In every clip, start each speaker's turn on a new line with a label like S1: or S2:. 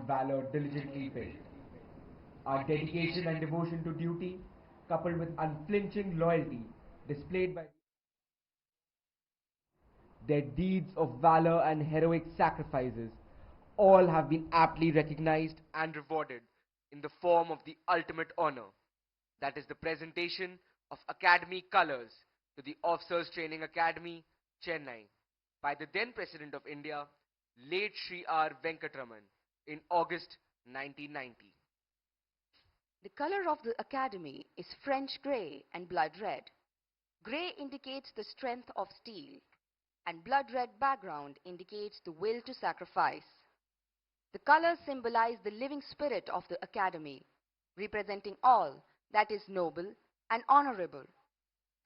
S1: valor diligently paid. Our dedication and devotion to duty, coupled with unflinching loyalty displayed by their deeds of valor and heroic sacrifices, all have been aptly recognized and rewarded in the form of the ultimate honor, that is the presentation of Academy Colors to the Officers Training Academy, Chennai, by the then President of India, late Sri R. Venkatraman, in August 1990.
S2: The color of the Academy is French grey and blood red. Grey indicates the strength of steel, and blood red background indicates the will to sacrifice. The colors symbolize the living spirit of the Academy, representing all that is noble and honorable.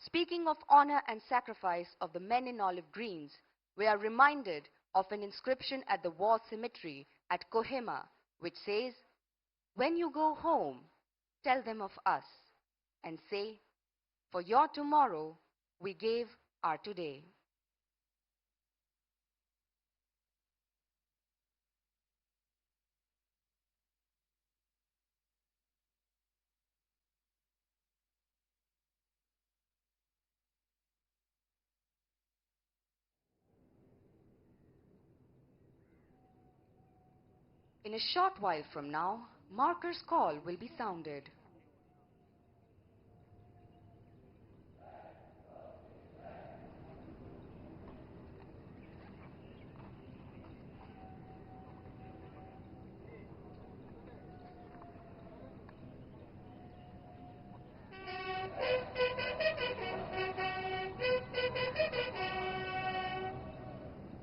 S2: Speaking of honor and sacrifice of the men in olive greens, we are reminded of an inscription at the war cemetery at Kohima, which says, "When you go home, tell them of us, and say, for your tomorrow, we gave our today." In a short while from now, Marker's call will be sounded.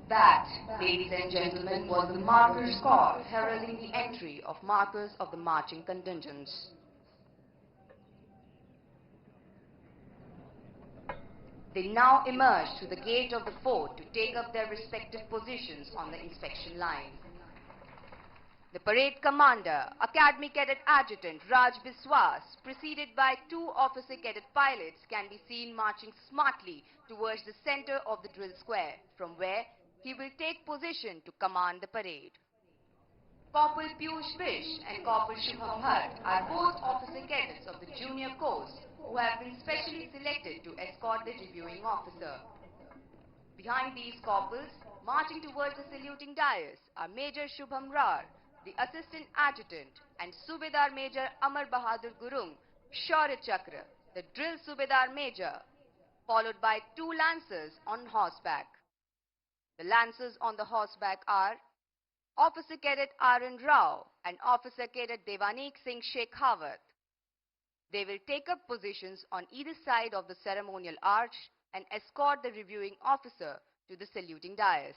S2: That, ladies and gentlemen, was the Marker's call, heralding the entry of markers of the marching contingents. They now emerge through the gate of the fort to take up their respective positions on the inspection line. The parade commander, Academy Cadet Adjutant Raj Biswas, preceded by two officer cadet pilots, can be seen marching smartly towards the center of the drill square, from where he will take position to command the parade. Corporal Piyush Bish and Corporal Shubham Bhatt are both officer cadets of the junior course who have been specially selected to escort the reviewing officer. Behind these corporals, marching towards the saluting dais, are Major Shubham Rar, the Assistant Adjutant, and Subedar Major Amar Bahadur Gurung, Shaurya Chakra, the Drill Subedar Major, followed by two Lancers on horseback. The Lancers on the horseback are Officer Cadet R.N. Rao and Officer Cadet Devanik Singh Shekhawat. They will take up positions on either side of the ceremonial arch and escort the reviewing officer to the saluting dais.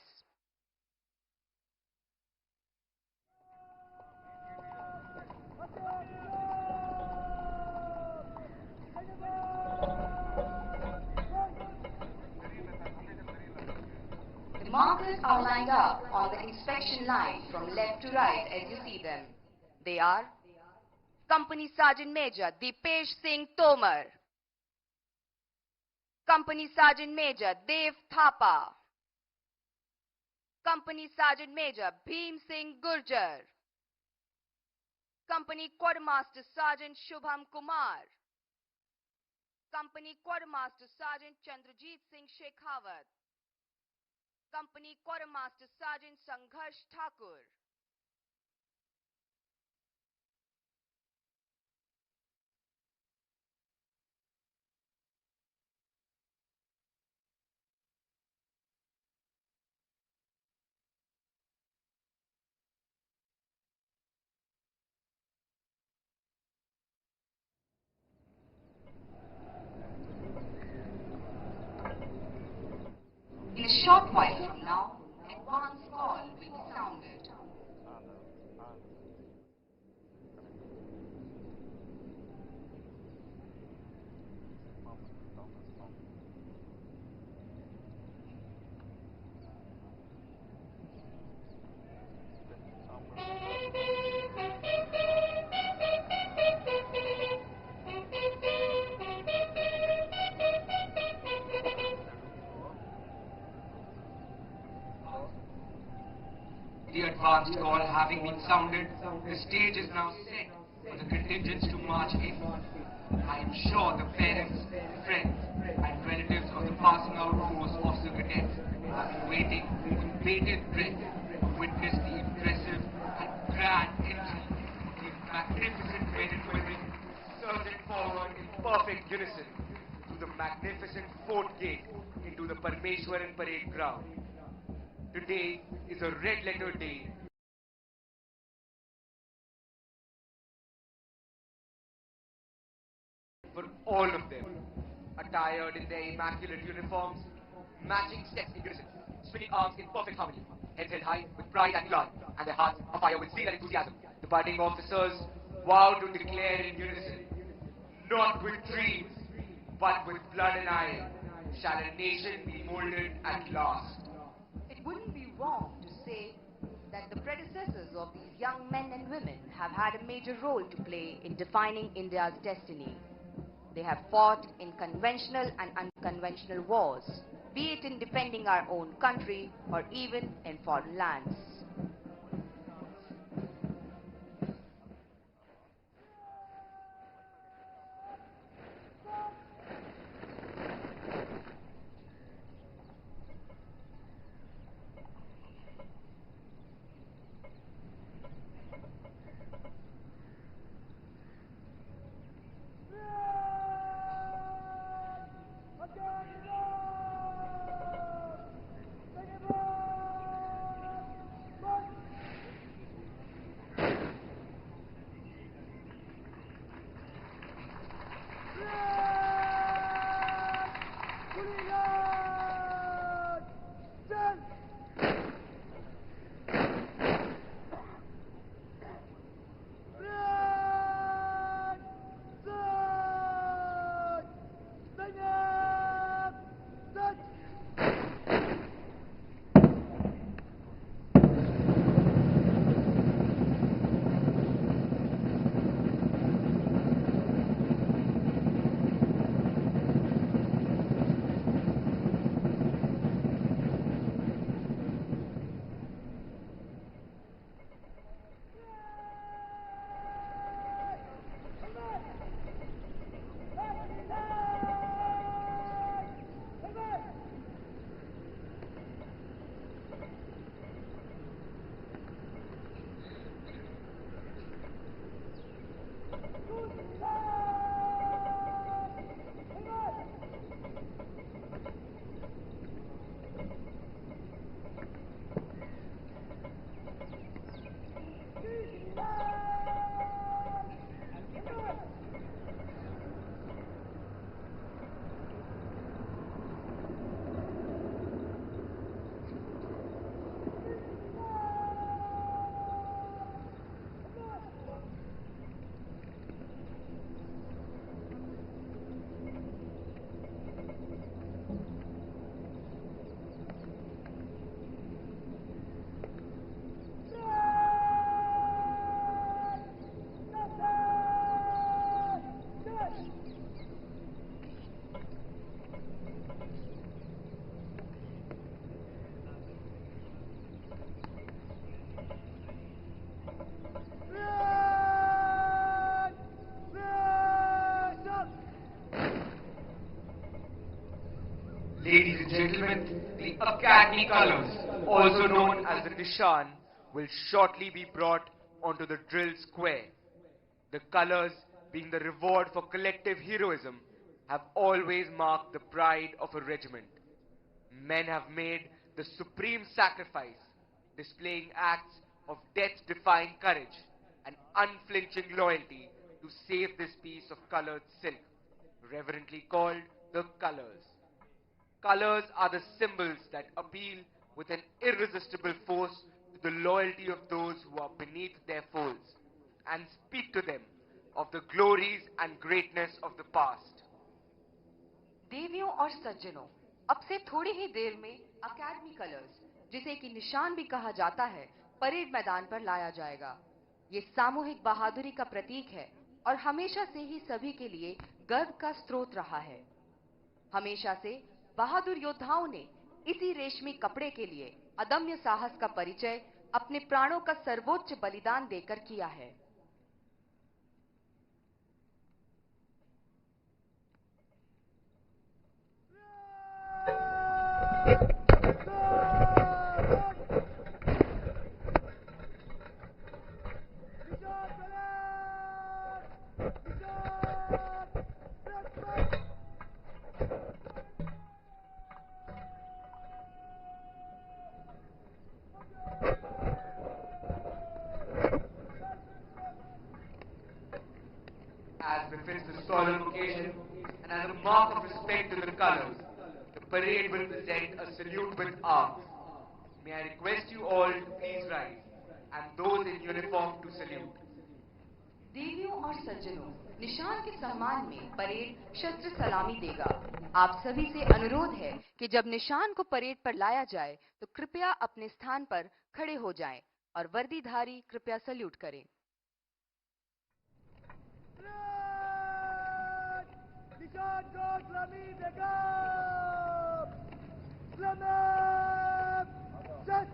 S2: The markers are lined up on the inspection line from left to right as you see them. They are Company Sergeant Major Dipesh Singh Tomar, Company Sergeant Major Dev Thapa, Company Sergeant Major Bhim Singh Gurjar, Company Quartermaster Sergeant Shubham Kumar, Company Quartermaster Sergeant Chandrajit Singh Shekhawat, Company Quartermaster Sergeant Sangharsh Thakur, in a short while from now, advance call will be sounded.
S1: The advance call having been sounded, the stage is now set for the contingents to march in. I am sure the parents, friends, and relatives of the passing out force of the cadets have been waiting with bated breath to witness the impressive and grand entry of these magnificent men and women surging forward in perfect unison through the magnificent fort gate into the Parmeshwaran parade ground. Today is a red letter day for all of them, attired in their immaculate uniforms, matching steps in unison, swinging arms in perfect harmony, heads held high with pride and glory, and their hearts afire with zeal and enthusiasm. The budding officers vow to declare in unison, not with dreams, but with blood and iron, shall a nation be molded at last.
S2: It wouldn't be wrong to say that the predecessors of these young men and women have had a major role to play in defining India's destiny. They have fought in conventional and unconventional wars, be it in defending our own country or even in foreign lands.
S1: Ladies and gentlemen, the Academy colors, also known as the Nishan, will shortly be brought onto the drill square. The colors, being the reward for collective heroism, have always marked the pride of a regiment. Men have made the supreme sacrifice, displaying acts of death-defying courage and unflinching loyalty to save this piece of colored silk, reverently called the colors. Colors are the symbols that appeal with an irresistible force to the loyalty of those who are beneath their folds and speak to them of the glories and greatness of the past.
S2: देवियों और सज्जनों, अब से थोड़ी ही देर में academy colours, जिसे कि निशान भी कहा जाता है, परेड मैदान पर लाया जाएगा। ये सामूहिक बहादुरी का प्रतीक है और हमेशा से ही सभी के लिए गर्व का स्रोत रहा है। हमेशा से बहादुर योद्धाओं ने इसी रेशमी कपड़े के लिए अदम्य साहस का परिचय अपने प्राणों का सर्वोच्च बलिदान देकर किया है।
S1: As befits the solemn occasion, and as a mark of respect to the colors, the parade will present a salute with arms. May I request you all to please rise, and those in uniform to salute.
S2: देवियों और सज्जनों, निशान के सम्मान में parade शस्त्र सलामी देगा। आप सभी से अनुरोध है कि जब निशान को परेड पर लाया जाए तो कृपया अपने स्थान पर खड़े हो जाएं और वर्दीधारी कृपया सल्यूट करें।
S3: निशान को सलामी देगा। सलाम जय।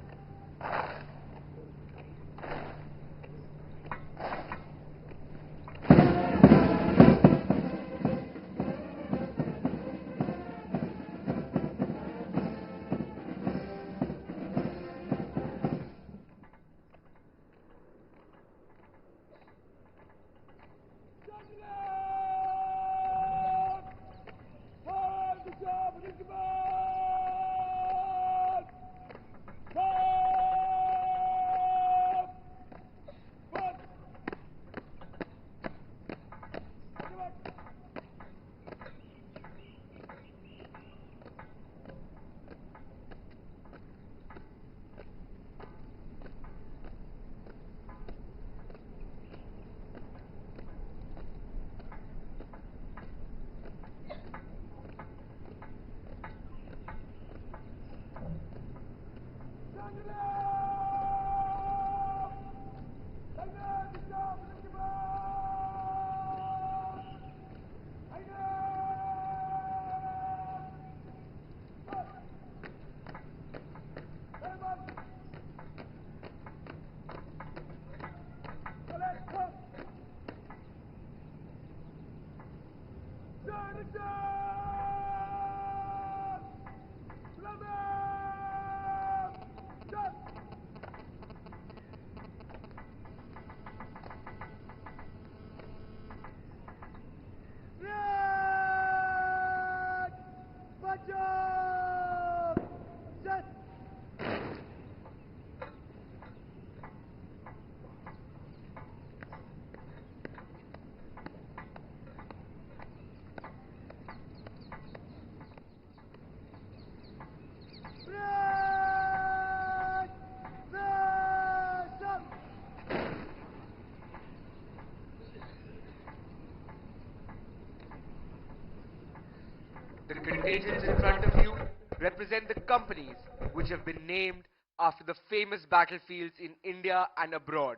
S1: The contingents in front of you represent the companies which have been named after the famous battlefields in India and abroad,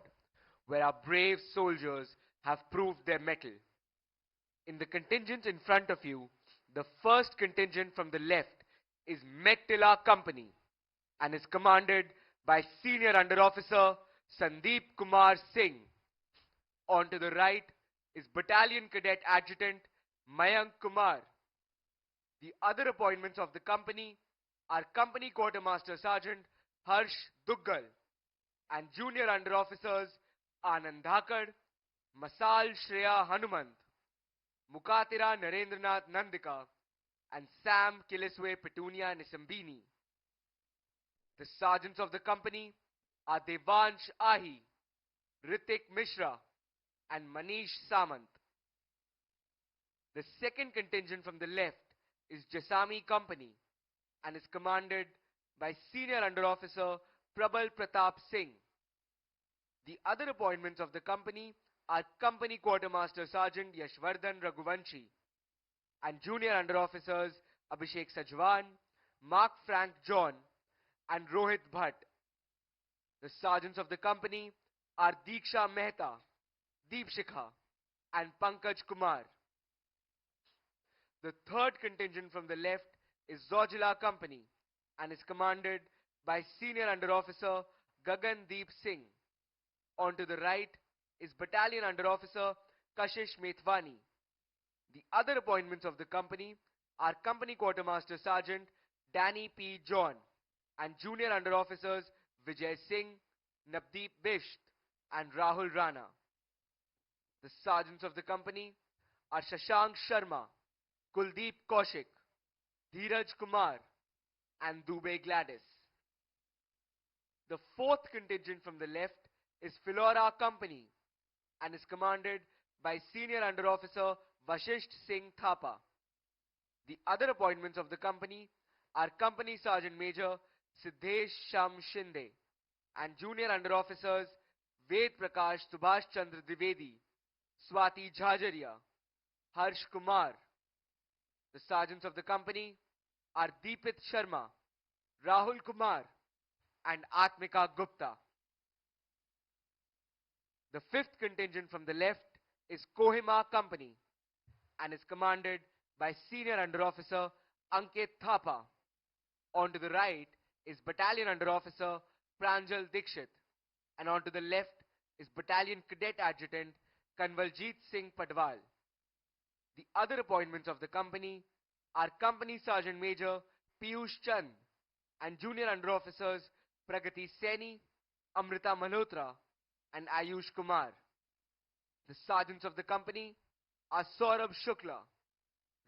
S1: where our brave soldiers have proved their mettle. In the contingent in front of you, the first contingent from the left is Mettila Company and is commanded by Senior Under Officer Sandeep Kumar Singh. On to the right is Battalion Cadet Adjutant Mayank Kumar. The other appointments of the company are Company Quartermaster Sergeant Harsh Duggal and Junior Under Officers Anand Dhakar, Masal Shreya Hanumant, Mukatira Narendranath Nandika, and Sam Kiliswe Petunia Nisambini. The sergeants of the company are Devansh Ahi, Ritik Mishra, and Manish Samant. The second contingent from the left is Jasami Company and is commanded by Senior Under Officer Prabal Pratap Singh. The other appointments of the company are Company Quartermaster Sergeant Yashvardhan Raghuvanshi and Junior Under Officers Abhishek Sajwan, Mark Frank John, and Rohit Bhatt. The sergeants of the company are Diksha Mehta, Deep Shikha, and Pankaj Kumar. The third contingent from the left is Zojila Company and is commanded by Senior Under Officer Gagandeep Singh. On to the right is Battalion Under Officer Kashish Methwani. The other appointments of the company are Company Quartermaster Sergeant Danny P. John and Junior Under Officers Vijay Singh, Navdeep Bisht and Rahul Rana. The sergeants of the company are Shashank Sharma, Kuldeep Kaushik, Dheeraj Kumar and Dubey Gladys. The fourth contingent from the left is Philora Company and is commanded by Senior Under Officer Vashisht Singh Thapa. The other appointments of the company are Company Sergeant Major Siddhesh Sham Shinde and Junior Under Officers Ved Prakash Subhash Chandra Dwivedi, Swati Jhajaria, Harsh Kumar. The sergeants of the company are Deepit Sharma, Rahul Kumar and Atmika Gupta. The fifth contingent from the left is Kohima Company and is commanded by Senior Under Officer Ankit Thapa. On to the right is Battalion Under Officer Pranjal Dikshit and on to the left is Battalion Cadet Adjutant Kanwaljit Singh Padwal. The other appointments of the company are Company Sergeant Major Piyush Chand and Junior Under Officers Pragati Seni, Amrita Malhotra and Ayush Kumar. The sergeants of the company are Saurabh Shukla,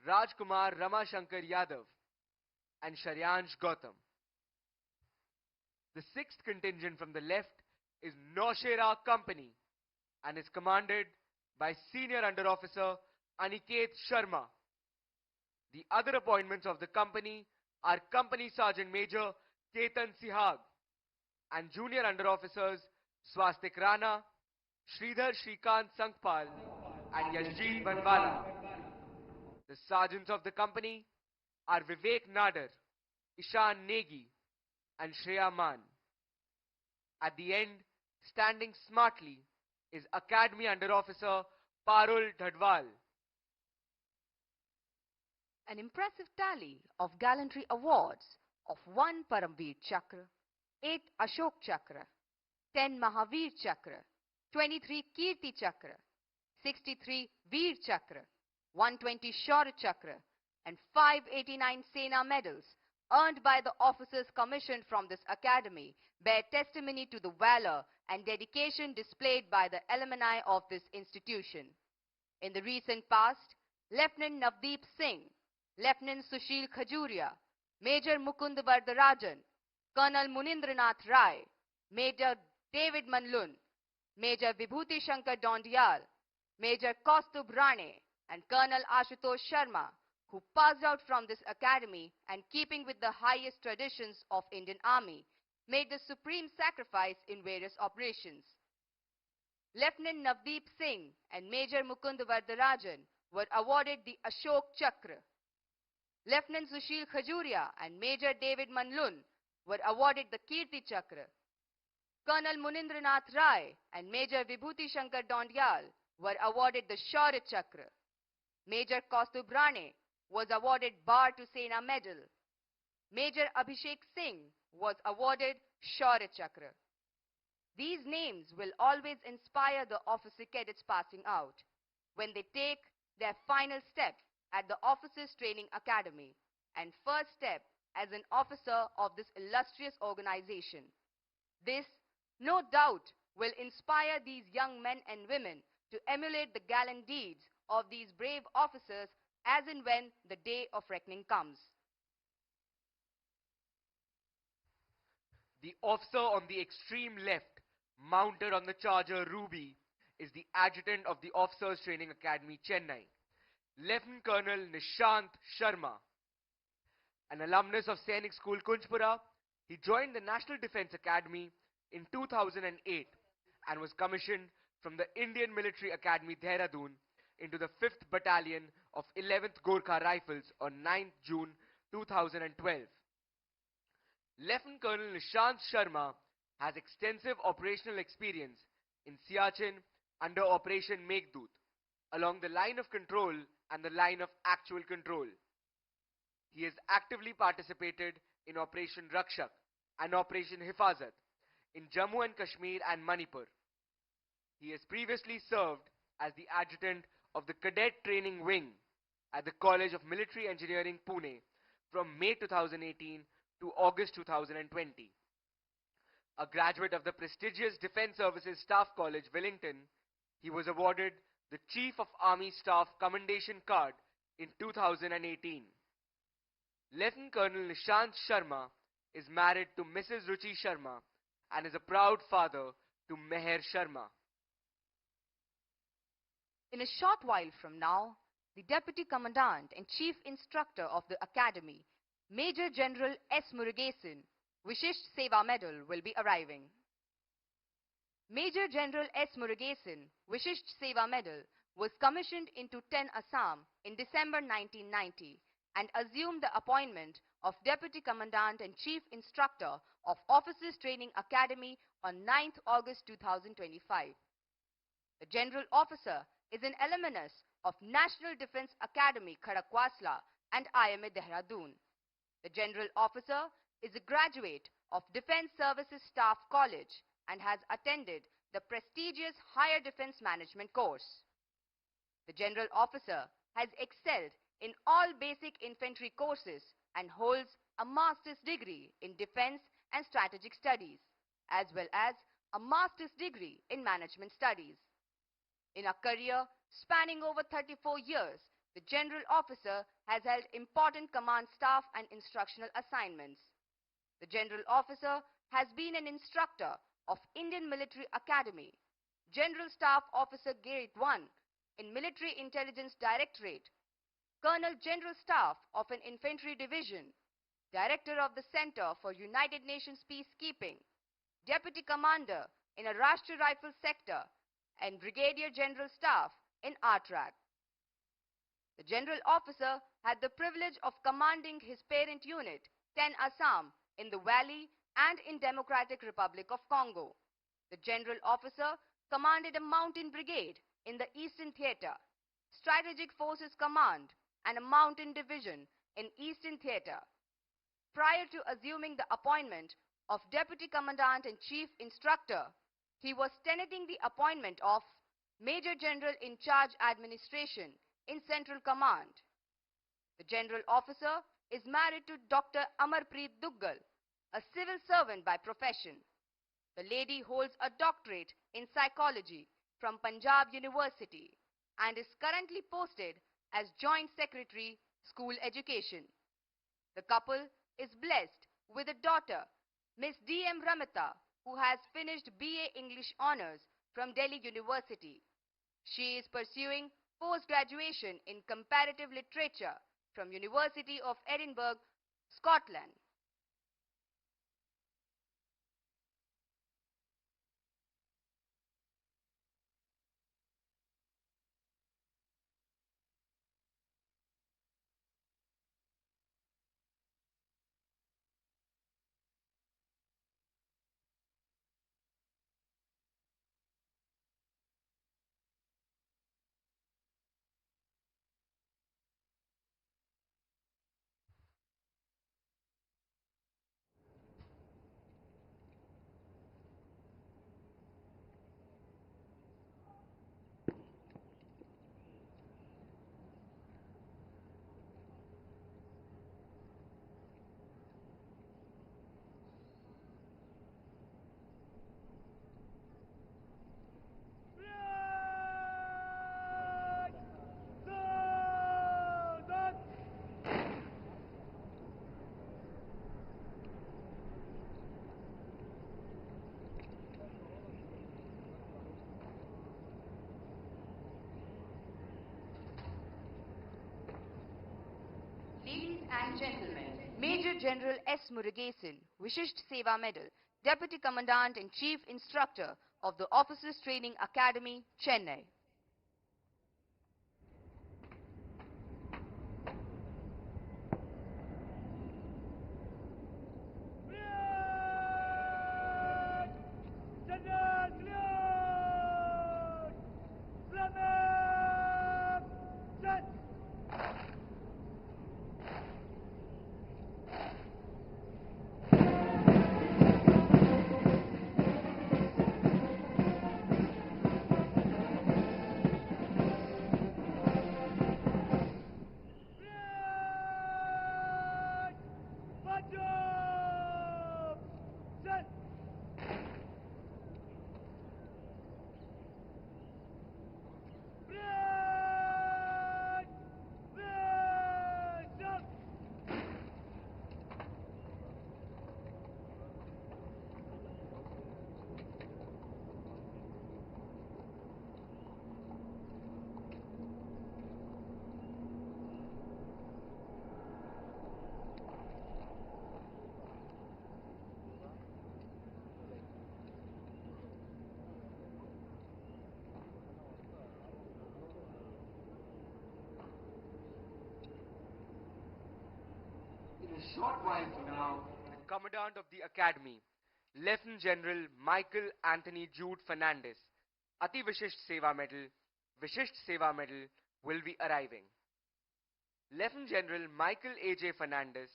S1: Rajkumar Ramashankar Yadav and Sharyansh Gautam. The sixth contingent from the left is Naushera Company and is commanded by Senior Under Officer Aniket Sharma. The other appointments of the company are Company Sergeant Major Ketan Sihag and Junior Under Officers Swastik Rana, Sridhar Shrikant Sankpal and Yashjeet Banwala. The sergeants of the company are Vivek Nadar, Ishan Negi and Shreya Man. At the end, standing smartly, is Academy Under Officer Parul Dhadwal.
S2: An impressive tally of gallantry awards of 1 Paramveer Chakra, 8 Ashok Chakra, 10 Mahavir Chakra, 23 Kirti Chakra, 63 Veer Chakra, 120 Shaurya Chakra and 589 Sena medals earned by the officers commissioned from this academy bear testimony to the valor and dedication displayed by the alumni of this institution. In the recent past, Lieutenant Navdeep Singh, Lieutenant Sushil Khajuria, Major Mukund Vardarajan, Colonel Munindranath Rai, Major David Manlun, Major Vibhuti Shankar Dondial, Major Kaustubh Rane and Colonel Ashutosh Sharma, who passed out from this academy and keeping with the highest traditions of Indian Army, made the supreme sacrifice in various operations. Lieutenant Navdeep Singh and Major Mukund Vardarajan were awarded the Ashok Chakra. Lieutenant Sushil Khajuria and Major David Manlun were awarded the Kirti Chakra. Colonel Munindranath Rai and Major Vibhuti Shankar Dondial were awarded the Shaurya Chakra. Major Kaustubh Rane was awarded Bar to Sena Medal. Major Abhishek Singh was awarded Shaurya Chakra. These names will always inspire the officer cadets passing out when they take their final step at the Officers Training Academy and first step as an officer of this illustrious organization. This, no doubt, will inspire these young men and women to emulate the gallant deeds of these brave officers as and when the day of reckoning comes.
S1: The officer on the extreme left, mounted on the Charger Ruby, is the Adjutant of the Officers Training Academy, Chennai, Lieutenant Colonel Nishant Sharma. An alumnus of Sainik School, Kunjpura, he joined the National Defence Academy in 2008 and was commissioned from the Indian Military Academy, Dehradun, into the 5th Battalion of 11th Gorkha Rifles on 9th June 2012. Lieutenant Colonel Nishant Sharma has extensive operational experience in Siachen under Operation Meghdoot, along the line of control and the line of actual control. He has actively participated in Operation Rakshak and Operation Hifazat, in Jammu and Kashmir and Manipur. He has previously served as the adjutant of the Cadet Training Wing at the College of Military Engineering, Pune, from May 2018 to August 2020. A graduate of the prestigious Defence Services Staff College, Wellington, he was awarded the Chief of Army Staff Commendation Card in 2018. Lieutenant Colonel Nishant Sharma is married to Mrs. Ruchi Sharma and is a proud father to Meher Sharma.
S2: In a short while from now, the Deputy Commandant and Chief Instructor of the Academy, Major General S. Murugesan, Vishisht Seva Medal will be arriving. Major General S. Murugesan, Vishisht Seva Medal, was commissioned into 10 Assam in December 1990 and assumed the appointment of Deputy Commandant and Chief Instructor of Officers Training Academy on 9th August 2025. The General Officer is an alumnus of National Defence Academy, Khadakwasla and IMA Dehradun. The General Officer is a graduate of Defence Services Staff College and has attended the prestigious Higher Defence Management course. The General Officer has excelled in all basic infantry courses and holds a master's degree in Defence and Strategic Studies, as well as a master's degree in Management Studies. In a career spanning over 34 years, the General Officer has held important command staff and instructional assignments. The General Officer has been an instructor of Indian Military Academy, General Staff Officer Grade 1 in Military Intelligence Directorate, Colonel General Staff of an Infantry Division, Director of the Center for United Nations Peacekeeping, Deputy Commander in a Rashtriya Rifle Sector, and Brigadier General Staff in RTRAC. The General Officer had the privilege of commanding his parent unit, 10 Assam, in the Valley and in Democratic Republic of Congo. The General Officer commanded a mountain brigade in the Eastern Theater, Strategic Forces Command, and a mountain division in Eastern Theater. Prior to assuming the appointment of Deputy Commandant and Chief Instructor, he was tenanting the appointment of Major General in Charge Administration in Central Command. The General Officer is married to Dr. Amarpreet Duggal, a civil servant by profession. The lady holds a doctorate in psychology from Punjab University and is currently posted as Joint Secretary, School Education. The couple is blessed with a daughter, Miss D.M. Ramita, who has finished BA English Honours from Delhi University. She is pursuing post-graduation in Comparative Literature from University of Edinburgh, Scotland. Ladies and gentlemen, Major General S. Murugesan, Vishisht Seva Medal, Deputy Commandant and Chief Instructor of the Officers Training Academy, Chennai.
S1: short while from now, the Commandant of the Academy, Lieutenant General Michael Anthony Jude Fernandez, Ati Vishisht Seva Medal will be arriving. Lieutenant General Michael A.J. Fernandez,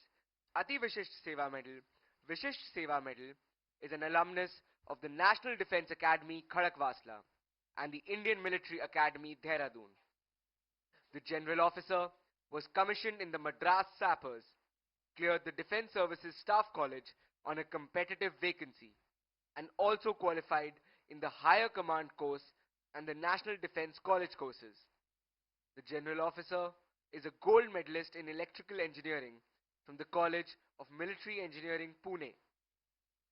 S1: Ati Vishisht Seva Medal is an alumnus of the National Defence Academy Khadakwasla and the Indian Military Academy Dehradun. The General Officer was commissioned in the Madras Sappers, cleared the Defence Services Staff College on a competitive vacancy, and also qualified in the Higher Command course and the National Defence College courses. The General Officer is a gold medalist in electrical engineering from the College of Military Engineering, Pune.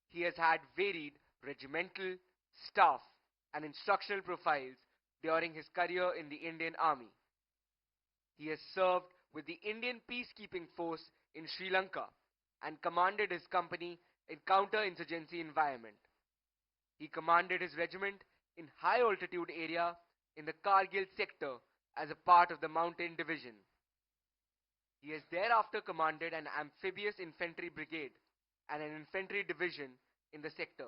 S1: He has had varied regimental, staff, and instructional profiles during his career in the Indian Army. He has served with the Indian Peacekeeping Force in Sri Lanka and commanded his company in counter-insurgency environment. He commanded his regiment in high altitude area in the Kargil sector as a part of the Mountain Division. He has thereafter commanded an amphibious infantry brigade and an infantry division in the sector.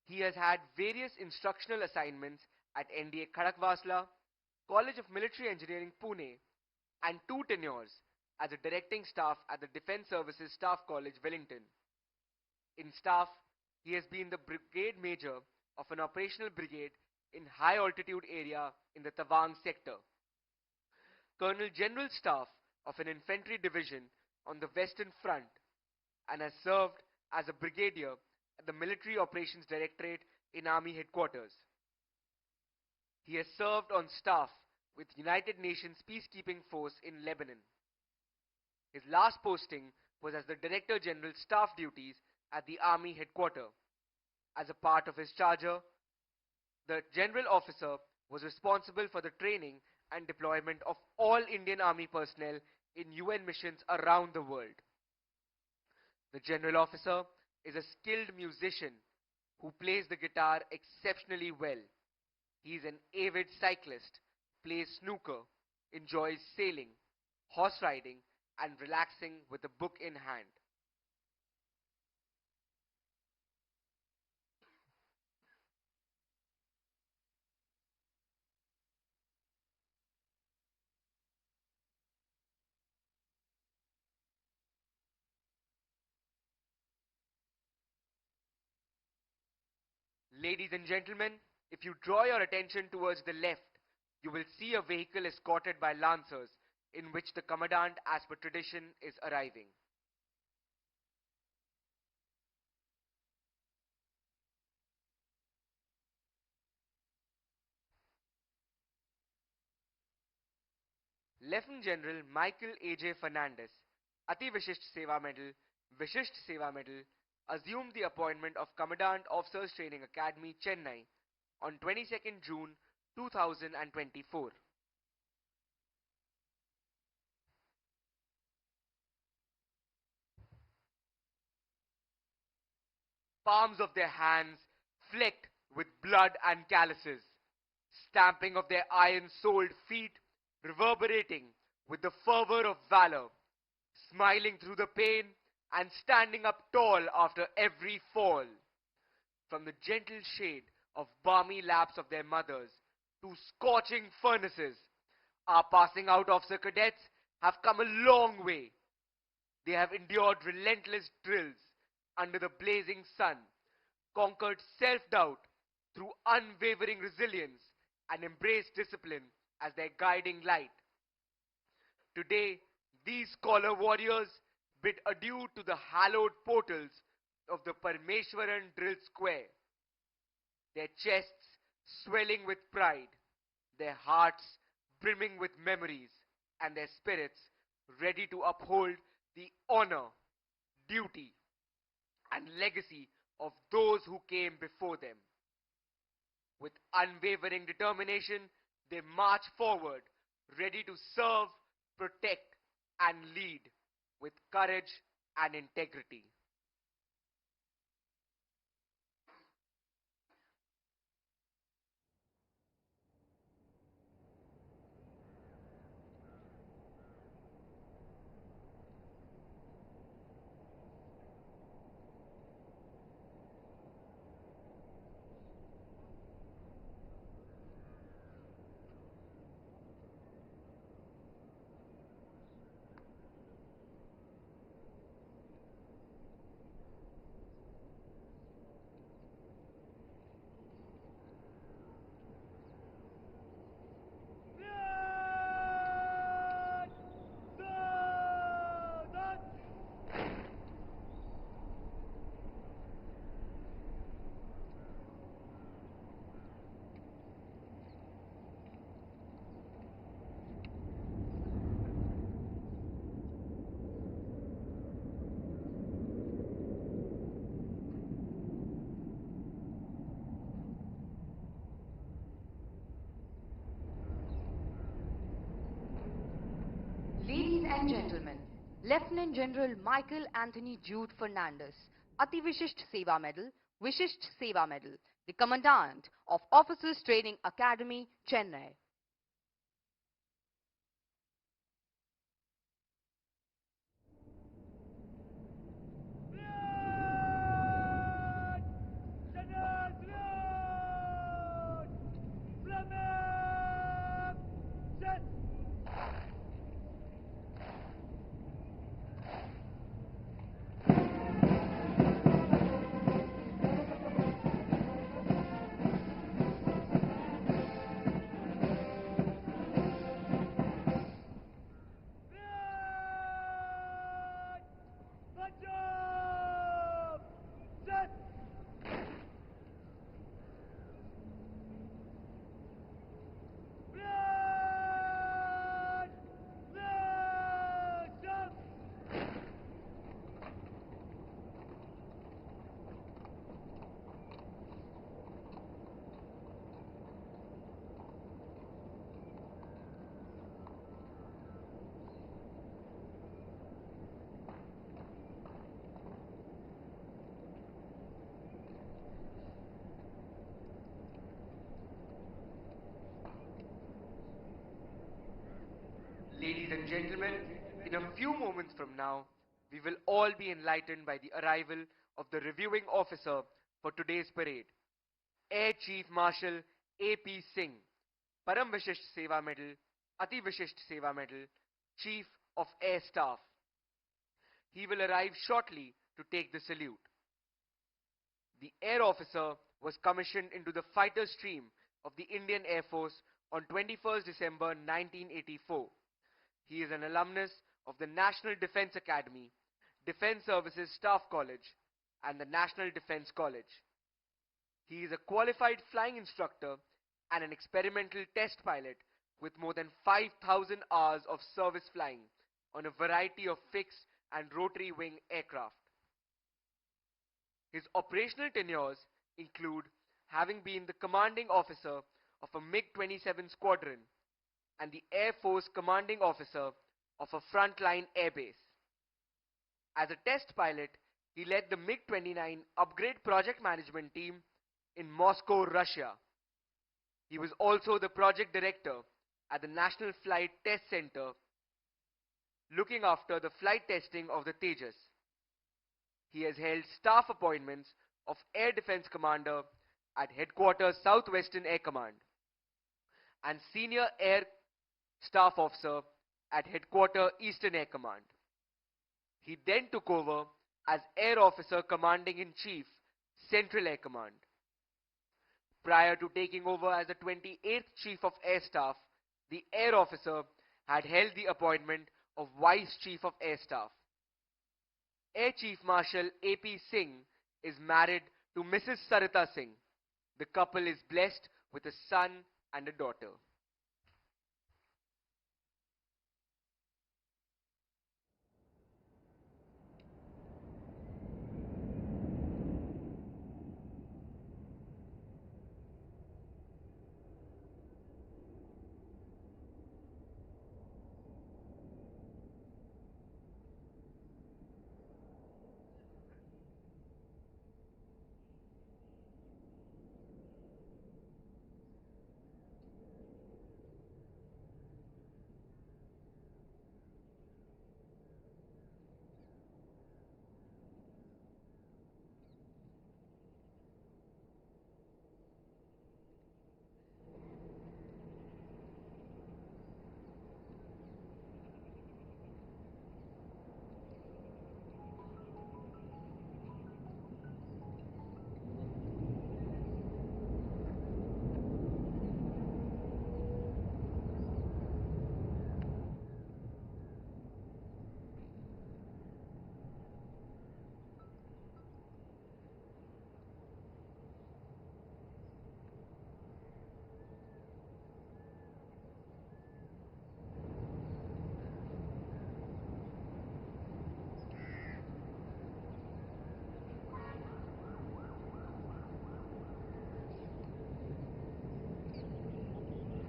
S1: He has had various instructional assignments at NDA Khadakwasla, College of Military Engineering, Pune, and 2 tenures as a directing staff at the Defence Services Staff College, Wellington. In staff, he has been the brigade major of an operational brigade in high altitude area in the Tawang sector, Colonel General Staff of an infantry division on the Western Front, and has served as a brigadier at the Military Operations Directorate in Army Headquarters. He has served on staff with United Nations Peacekeeping Force in Lebanon. His last posting was as the Director General Staff Duties at the Army Headquarters. As a part of his charger, the General Officer was responsible for the training and deployment of all Indian Army personnel in UN missions around the world. The General Officer is a skilled musician who plays the guitar exceptionally well. He is an avid cyclist, plays snooker, enjoys sailing, horse riding, and relaxing with a book in hand. Ladies and gentlemen, if you draw your attention towards the left, you will see a vehicle escorted by lancers in which the Commandant, as per tradition, is arriving. Lieutenant General Michael A.J. Fernandez, Ati Vishisht Seva Medal, assumed the appointment of Commandant Officers Training Academy, Chennai on 22nd June 2024. Palms of their hands flecked with blood and calluses, stamping of their iron-soled feet reverberating with the fervor of valor, smiling through the pain and standing up tall after every fall. From the gentle shade of balmy laps of their mothers to scorching furnaces, our passing out officer cadets have come a long way. They have endured relentless drills under the blazing sun, conquered self-doubt through unwavering resilience, and embraced discipline as their guiding light. Today, these scholar warriors bid adieu to the hallowed portals of the Parmeshwaran Drill Square, their chests swelling with pride, their hearts brimming with memories, and their spirits ready to uphold the honor, duty, and legacy of those who came before them. With unwavering determination, they march forward, ready to serve, protect, and lead with courage and integrity.
S2: Lieutenant General Michael Anthony Jude Fernandez, Ati Vishisht Seva Medal, Vishisht Seva Medal, the Commandant of Officers Training Academy, Chennai.
S3: Flag! Chennai flag! Flag! Set! Flag! Punjab! Set! Flag! Flag! Jump!
S1: Ladies and gentlemen, in a few moments from now, we will all be enlightened by the arrival of the reviewing officer for today's parade, Air Chief Marshal A.P. Singh, Param Vishisht Seva Medal, Ati Vishisht Seva Medal, Chief of Air Staff. He will arrive shortly to take the salute. The air officer was commissioned into the fighter stream of the Indian Air Force on 21st December 1984. He is an alumnus of the National Defence Academy, Defence Services Staff College, and the National Defence College. He is a qualified flying instructor and an experimental test pilot with more than 5,000 hours of service flying on a variety of fixed and rotary wing aircraft. His operational tenures include having been the commanding officer of a MiG-27 squadron and the Air Force commanding officer of a frontline airbase. As a test pilot, he led the MiG-29 upgrade project management team in Moscow, Russia. He was also the project director at the National Flight Test Center, looking after the flight testing of the Tejas. He has held staff appointments of Air Defense Commander at Headquarters Southwestern Air Command and Senior Air Staff Officer at Headquarters Eastern Air Command. He then took over as Air Officer Commanding in Chief, Central Air Command. Prior to taking over as the 28th Chief of Air Staff, the Air Officer had held the appointment of Vice Chief of Air Staff. Air Chief Marshal A.P. Singh is married to Mrs. Sarita Singh. The couple is blessed with a son and a daughter.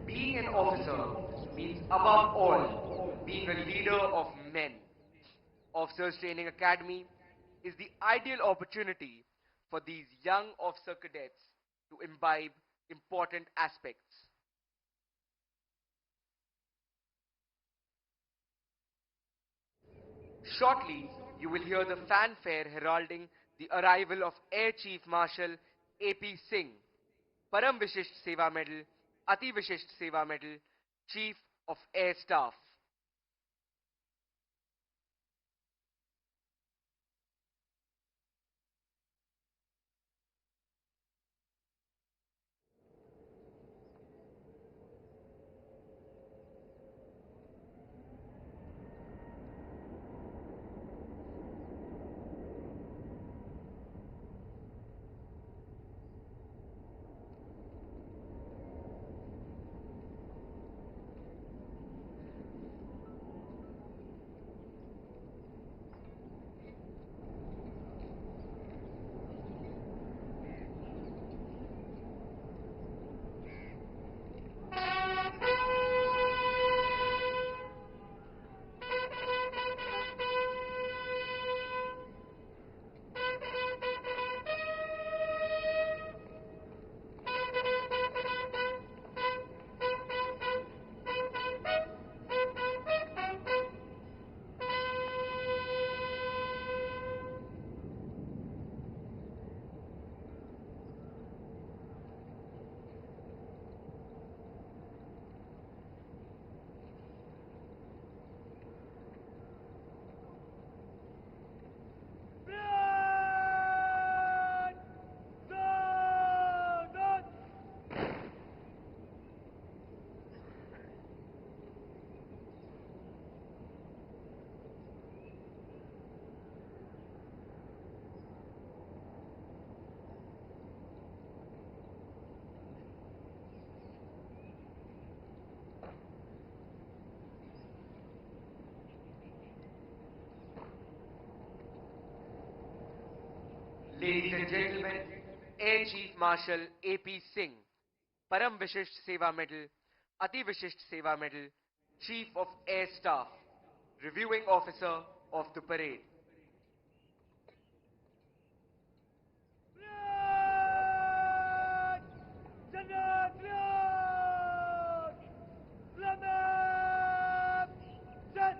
S1: Being an officer means above all being a leader of men. Officers Training Academy is the ideal opportunity for these young officer cadets to imbibe important aspects. Shortly, you will hear the fanfare heralding the arrival of Air Chief Marshal A.P. Singh, Param Vishisht Seva Medal, Ati Vishisht Seva Medal, Chief of Air Staff. Ladies and gentlemen, Air Chief Marshal A.P. Singh, Param Vishisht Seva Medal, Ati Vishisht Seva Medal, Chief of Air Staff, Reviewing Officer of the Parade.
S3: Flag! Chennai flag! Flag! Set!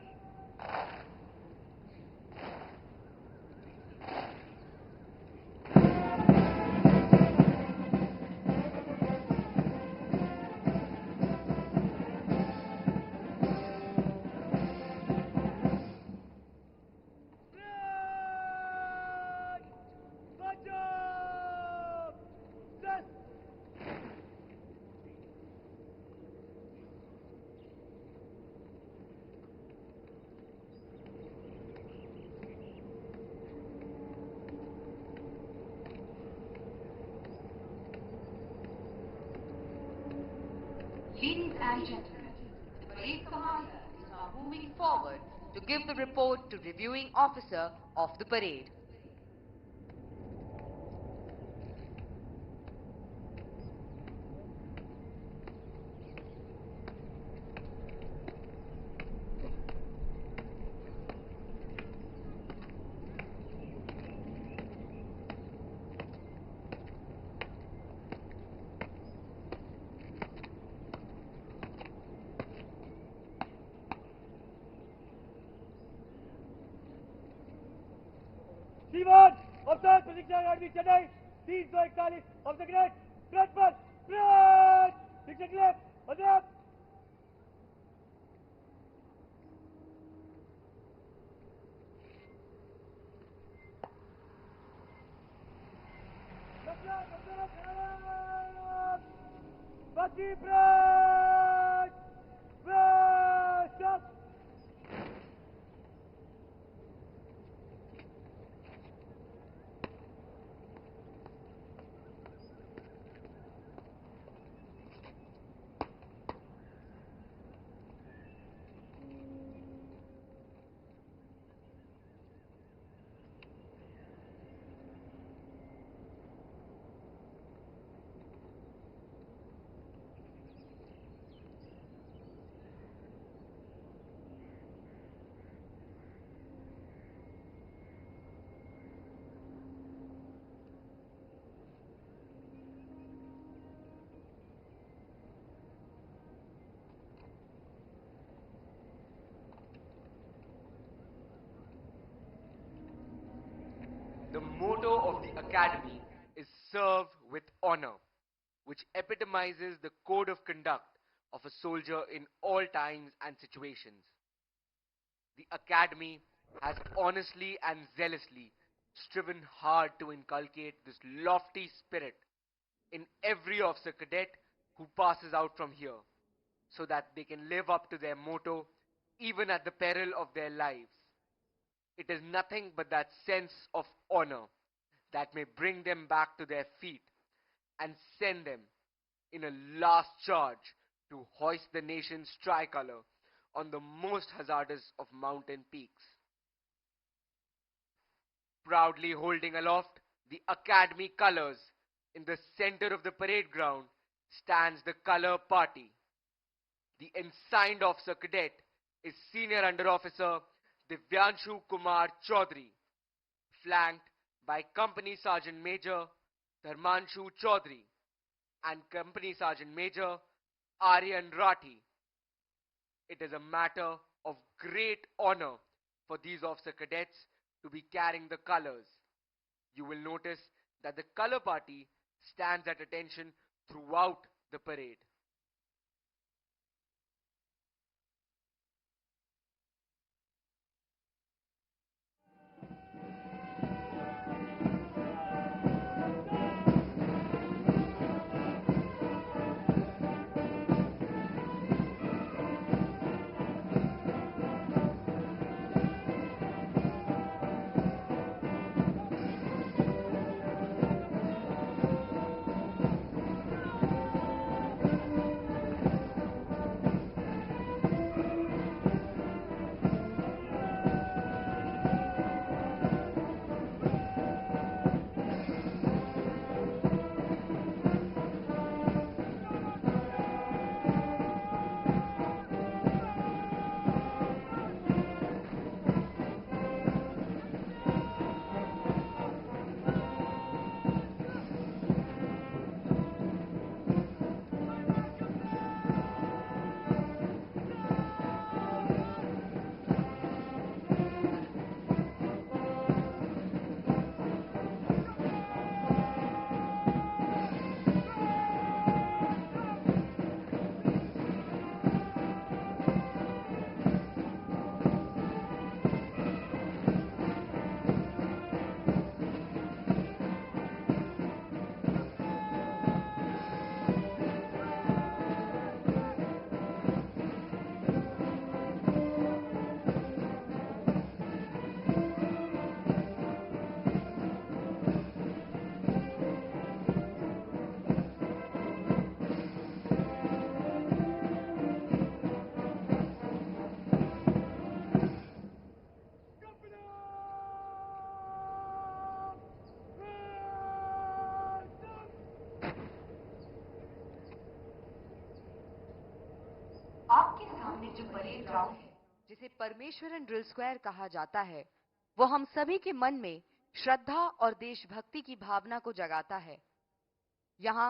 S3: Flag! March up! Set!
S2: Ladies and gentlemen, the parade commander is now moving forward to give the report to reviewing officer of the parade.
S3: Diwan, Officer Contingent Academy Chennai, 341 of the cadets, front पर, front! Diction left, Adjutant! Baki front! Front! Stop!
S1: motto of the academy is serve with honor, which epitomizes the code of conduct of a soldier in all times and situations. The academy has honestly and zealously striven hard to inculcate this lofty spirit in every officer cadet who passes out from here, so that they can live up to their motto even at the peril of their lives. It is nothing but that sense of honor that may bring them back to their feet and send them in a last charge to hoist the nation's tricolor on the most hazardous of mountain peaks. Proudly holding aloft the academy colors, in the center of the parade ground stands the color party. The ensigned officer cadet is Senior Under Officer Divyanshu Kumar Chaudhary, flanked by Company Sergeant Major Dharmanshu Chaudhary and Company Sergeant Major Aryan Rathi. It is a matter of great honor for these officer cadets to be carrying the colors. You will notice that the color party stands at attention throughout the parade.
S2: आपके सामने जो parade ground है, जिसे Parameswaran drill square कहा जाता है, वो हम सभी के मन में श्रद्धा और देशभक्ति की भावना को जगाता है। यहाँ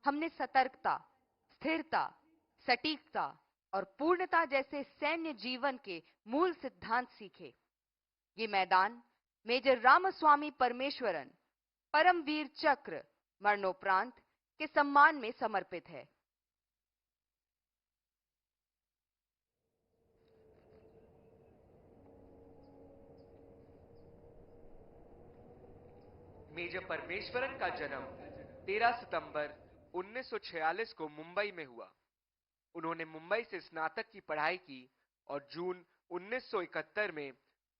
S2: हमने सतर्कता, स्थिरता, सटीकता और पूर्णता जैसे सैन्य जीवन के मूल सिद्धांत सीखे। ये मैदान मेजर रामस्वामी परमेश्वरन परमवीर चक्र मरणोपरांत के सम्मान में समर्पित है।
S1: मेजर परमेश्वरन का जन्म 13 सितंबर 1946 को मुंबई में हुआ। उन्होंने मुंबई से स्नातक की पढ़ाई की और जून 1971 में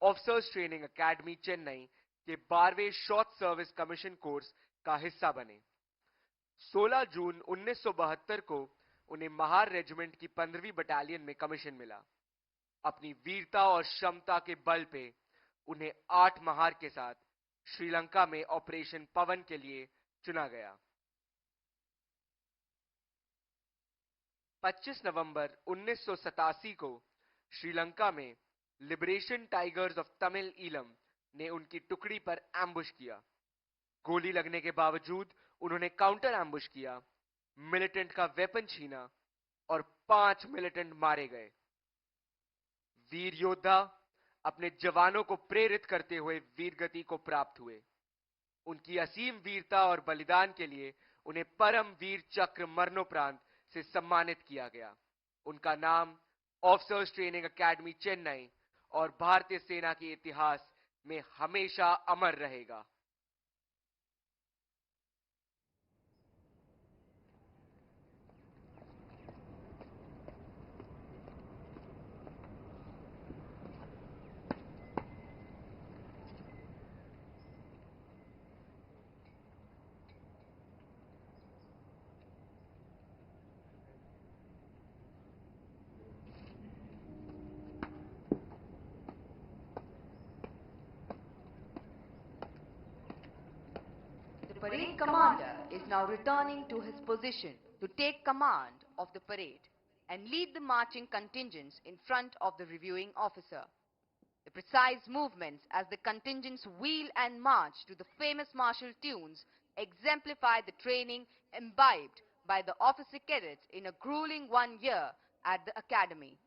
S1: ऑफिसर्स ट्रेनिंग एकेडमी चेन्नई के 12वें शॉर्ट सर्विस कमीशन कोर्स का हिस्सा बने। 16 जून 1972 को उन्हें महार रेजिमेंट की 15वीं बटालियन में कमीशन मिला। अपनी वीरता और क्षमता के बल पे उन्हें 8 महार के साथ श्रीलंका में ऑपरेशन पवन के लिए चुना गया। 25 नवंबर 1987 को श्रीलंका में liberation tigers of Tamil Eelam ने उनकी टुकड़ी पर एम्बुश किया। गोली लगने के बावजूद उन्होंने काउंटर एम्बुश किया, मिलिटेंट का वेपन छीना और 5 मिलिटेंट मारे गए। वीर योद्धा अपने जवानों को प्रेरित करते हुए वीरगति को प्राप्त हुए। उनकी असीम वीरता और बलिदान के लिए उन्हें परम वीर चक्र मरणोपरांत से सम्मानित किया गया। उनका नाम ऑफिसर्स ट्रेनिंग एकेडमी चेन्नई और भारतीय सेना के इतिहास में हमेशा अमर रहेगा।
S2: The parade commander is now returning to his position to take command of the parade and lead the marching contingents in front of the reviewing officer. The precise movements as the contingents wheel and march to the famous martial tunes exemplify the training imbibed by the officer cadets in a grueling 1 year at the academy.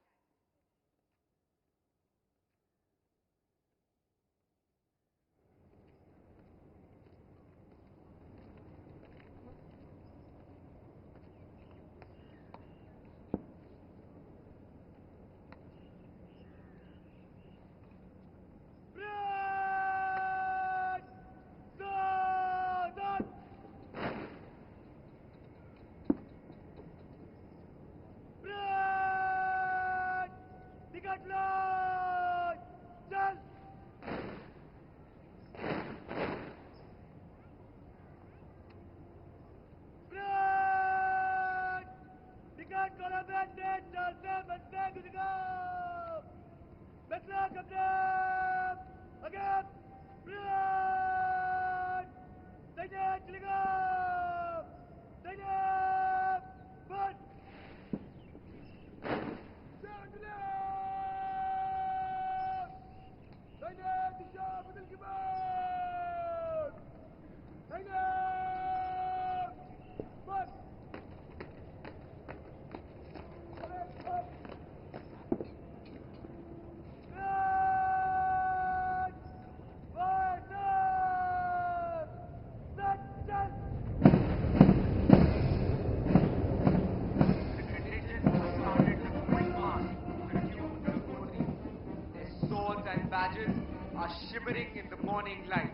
S1: Are shimmering in the morning light,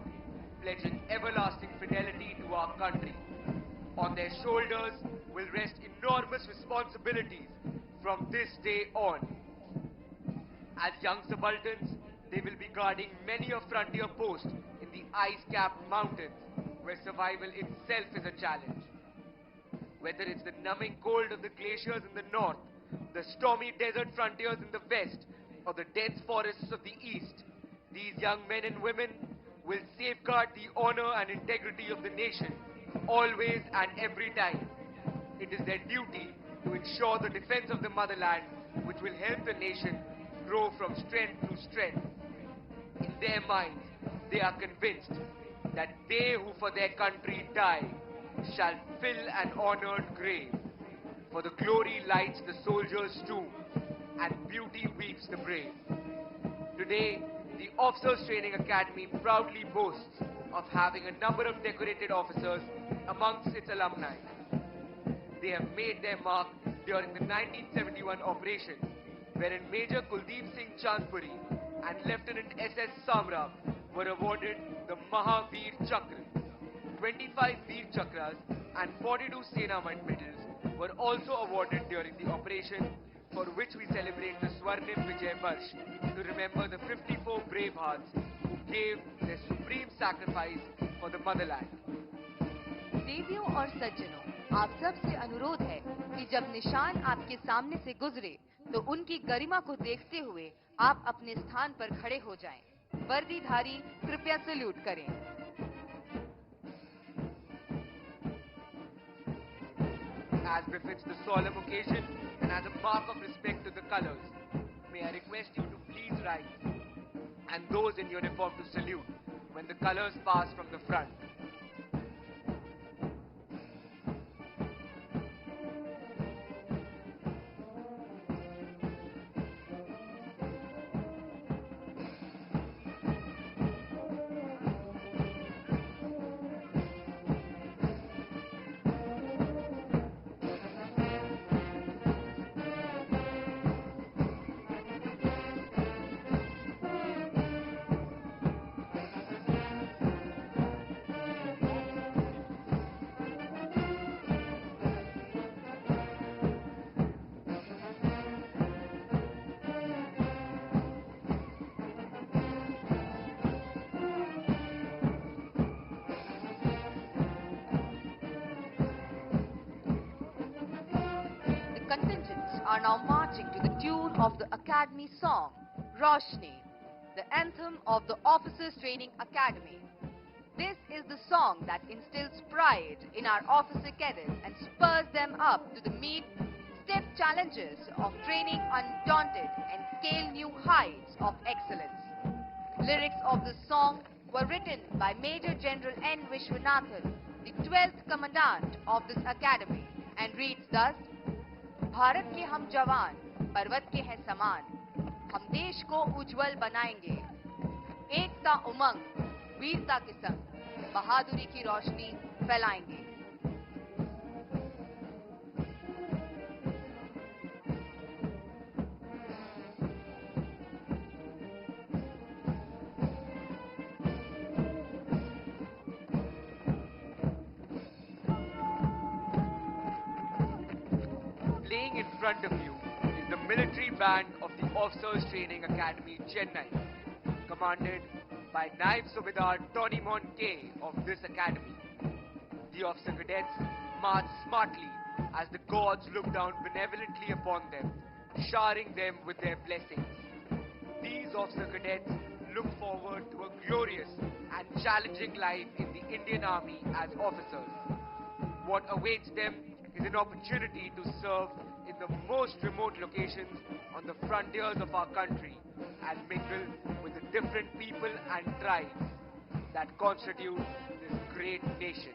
S1: pledging everlasting fidelity to our country. On their shoulders will rest enormous responsibilities from this day on. As young subalterns, they will be guarding many a frontier post in the ice-capped mountains, where survival itself is a challenge. Whether it's the numbing cold of the glaciers in the north, the stormy desert frontiers in the west, or the dense forests of the east, these young men and women will safeguard the honor and integrity of the nation, always and every time. It is their duty to ensure the defense of the motherland, which will help the nation grow from strength to strength. In their minds, they are convinced that they who for their country die shall fill an honored grave. For the glory lights the soldier's tomb, and beauty weeps the brave. Today, the Officers Training Academy proudly boasts of having a number of decorated officers amongst its alumni. They have made their mark during the 1971 operation, wherein Major Kuldeep Singh Chandpuri and Lieutenant S.S. Samra were awarded the Mahavir Chakra. 25 Veer Chakras and 42 Sena medals were also awarded during the operation, for which we celebrate the Swarnim Vijay Varsh to remember the 54 brave hearts who gave their supreme sacrifice for the motherland.
S2: देवियों और सज्जनों, आप सबसे अनुरोध है कि जब निशान आपके सामने से गुजरे तो उनकी गरिमा को देखते हुए आप अपने स्थान पर खड़े हो जाएं। वर्दीधारी कृपया सल्यूट करें।
S1: As befits the solemn occasion and as a mark of respect to the colors, may I request you to please rise, and those in uniform to salute when the colors pass from the front.
S2: are now marching to the tune of the Academy song, Roshni, the anthem of the Officers Training Academy. This is the song that instills pride in our officer cadets and spurs them up to meet stiff challenges of training undaunted and scale new heights of excellence. Lyrics of the song were written by Major General N. Vishwanathan, the 12th Commandant of this Academy, and reads thus: Bharat के हम जवान पर्वत के हैं समान, हम देश को उज्जवल बनाएंगे, एकता उमंग वीरता के संग बहादुरी की रोशनी फैलाएंगे.
S1: Playing in front of you is the military band of the Officers Training Academy, Chennai, commanded by Naib Subedar Tony K of this academy. The officer cadets march smartly as the gods look down benevolently upon them, showering them with their blessings. These officer cadets look forward to a glorious and challenging life in the Indian Army as officers. What awaits them is an opportunity to serve in the most remote locations on the frontiers of our country and mingle with the different people and tribes that constitute this great nation.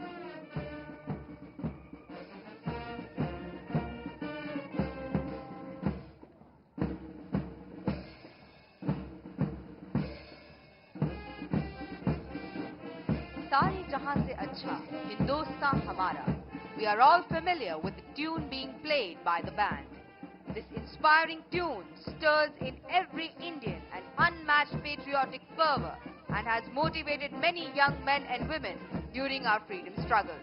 S2: सारे जहां से अच्छा हिंदुस्तान हमारा. We are all familiar with the tune being played by the band. This inspiring tune stirs in every Indian an unmatched patriotic fervor and has motivated many young men and women during our freedom struggle.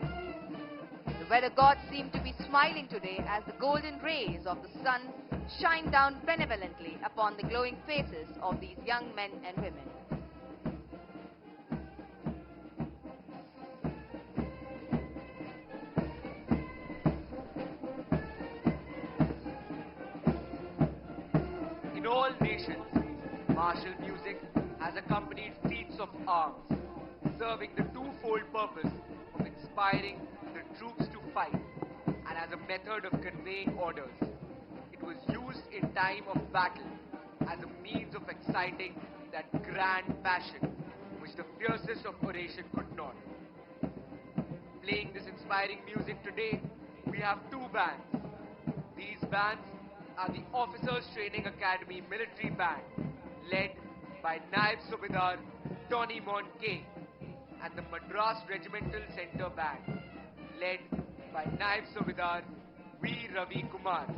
S2: The weather gods seem to be smiling today as the golden rays of the sun shine down benevolently upon the glowing faces of these young men and women.
S1: In all nations, martial music has accompanied feats of arms, serving the twofold purpose of inspiring the troops to fight and as a method of conveying orders. It was used in time of battle as a means of exciting that grand passion which the fiercest of oration could not. Playing this inspiring music today, we have two bands. These bands are the Officers Training Academy Military Band, led by Naib Subedar Tony K, and the Madras Regimental Centre Band, led by Naib Subedar V. Ravi Kumar.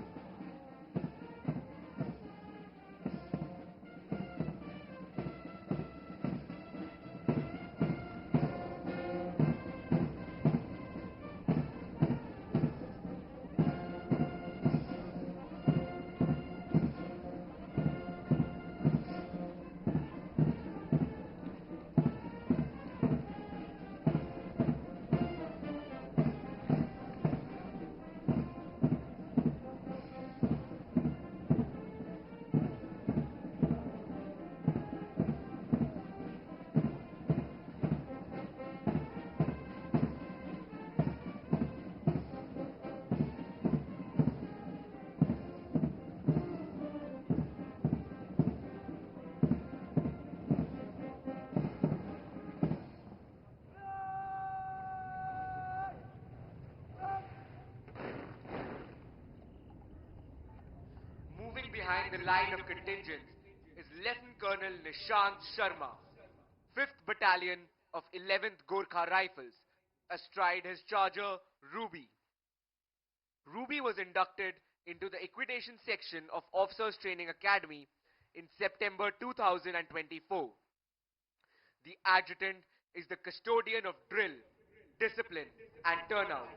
S1: Moving behind the line of contingents is Lieutenant Colonel Nishant Sharma, 5th Battalion of 11th Gorkha Rifles, astride his charger Ruby. Ruby was inducted into the equitation section of Officers Training Academy in September 2024. The adjutant is the custodian of drill, discipline and turnout,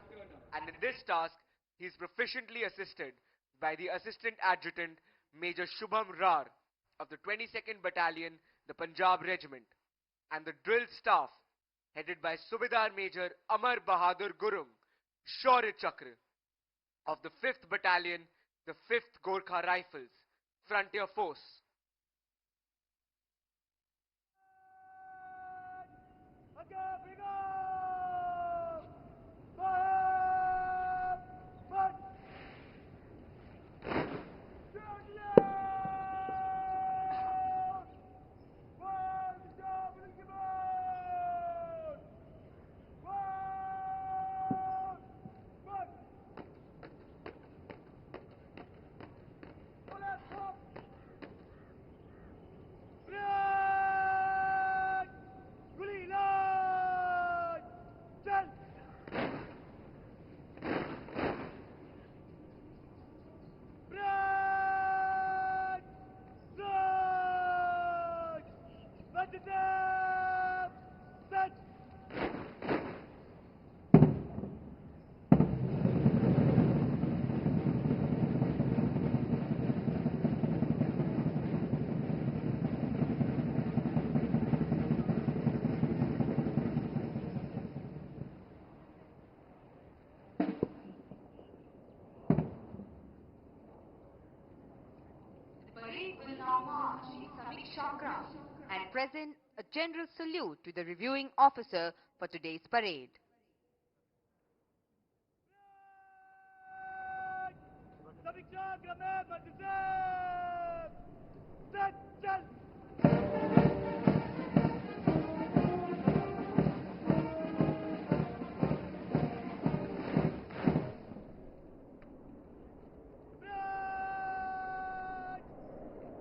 S1: and in this task he is proficiently assisted by the Assistant Adjutant Major Shubham Rar of the 22nd Battalion, the Punjab Regiment, and the drill staff headed by Subedar Major Amar Bahadur Gurung, Shaurya Chakra of the 5th Battalion, the 5th Gorkha Rifles, Frontier Force.
S3: Okay, bring up! Fire! March! Turn left! Fire! Double command! Fire! March! Pull up, stop! Break! Gully line! Stand! Break! Strike! Let it down! Set!
S2: The parade will now march in Samiksha Kram and present a general salute to the reviewing officer for today's parade.
S3: Samiksha Kramat Mantisab! Set! Chal! Break!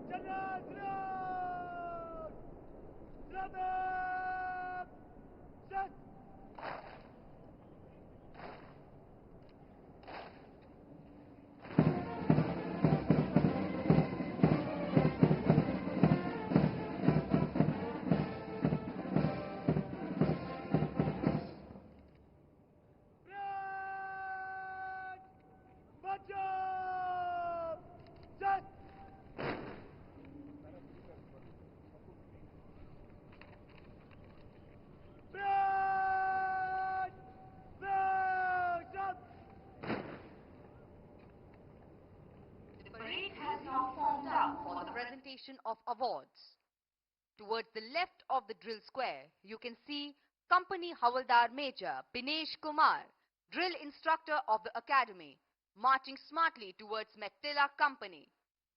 S3: Chennai ground! Drum up! Set! Break! March up! Set! Break! Break! Up!
S2: The parade has now formed up for the presentation of awards. Towards the left of the drill square, you can see Company Havaldar Major Binesh Kumar, drill instructor of the academy, marching smartly towards Mettela Company,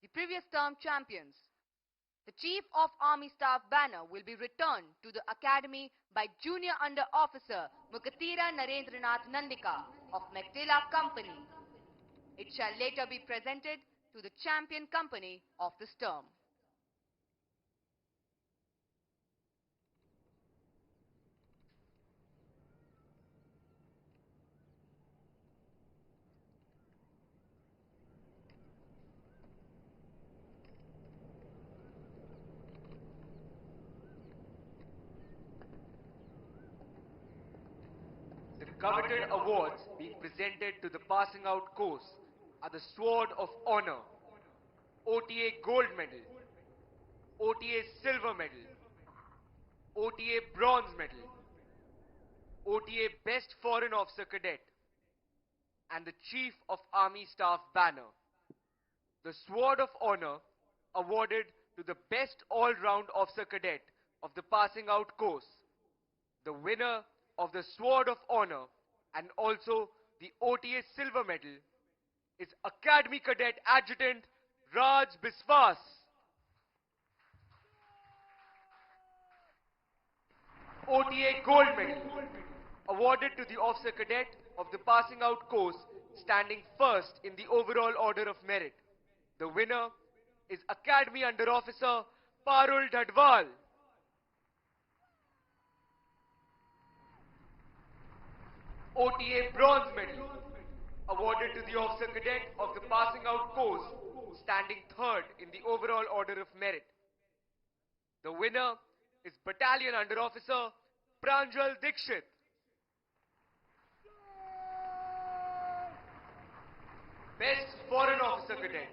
S2: the previous term champions. The Chief of Army Staff banner will be returned to the academy by Junior Under Officer Mukatira Narendranath Nandika of Mettela Company. It shall later be presented to the champion company of this term.
S1: The coveted awards being presented to the passing out course are the Sword of Honor, OTA Gold Medal, OTA Silver Medal, OTA Bronze Medal, OTA Best Foreign Officer Cadet, and the Chief of Army Staff banner. The Sword of Honor awarded to the Best All-Round Officer Cadet of the passing out course. The winner of the Sword of Honor and also the OTA Silver Medal is Academy Cadet Adjutant Raj Biswas. OTA Gold Medal awarded to the Officer Cadet of the passing out course standing first in the overall order of merit. The winner is Academy Under Officer Parul Dhadwal. OTA Bronze Medal awarded to the Officer Cadet of the passing out course standing third in the overall order of merit. The winner is Battalion Under Officer Pranjal Dikshit. Best Foreign Officer Cadet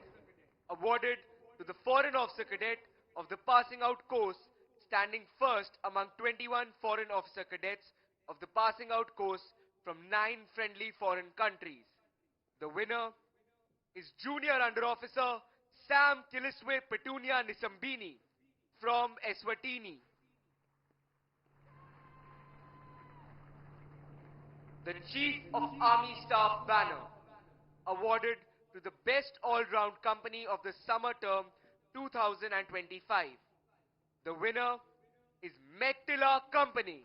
S1: awarded to the Foreign Officer Cadet of the passing out course standing first among 21 Foreign Officer Cadets of the passing out course from 9 friendly foreign countries. The winner is Junior Under Officer Sam Tiliswe Petunia Nisambini from Eswatini. The Chief of Army Staff Banner, awarded to the Best All-Round Company of the Summer Term 2025. The winner is Mettila Company.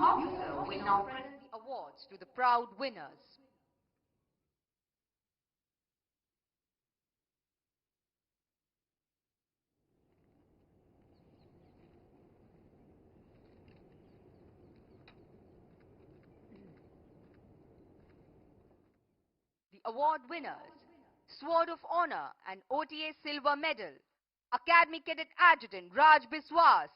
S2: Officer will now present the awards to the proud winners. The award winners: Sword of Honor and OTA Silver Medal, Academy Cadet Adjutant Raj Biswas.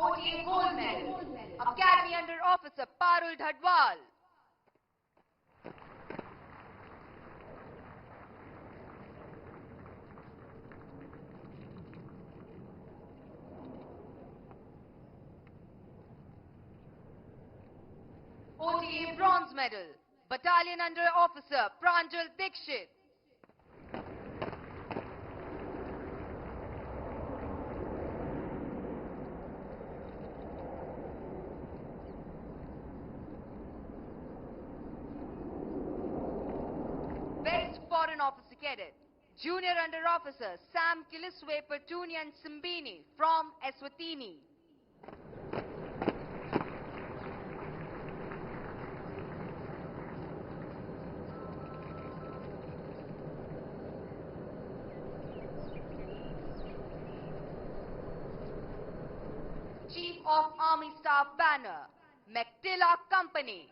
S2: OTA Gold Medal, Academy Under Officer Parul Dhadwal. OTA Bronze Medal, Battalion Under Officer Pranjal Dikshit. Cadet, Junior Under Officer Sam Kiliswe Pertunian Simbini from Eswatini. Chief of Army Staff Banner, Mactilla Company.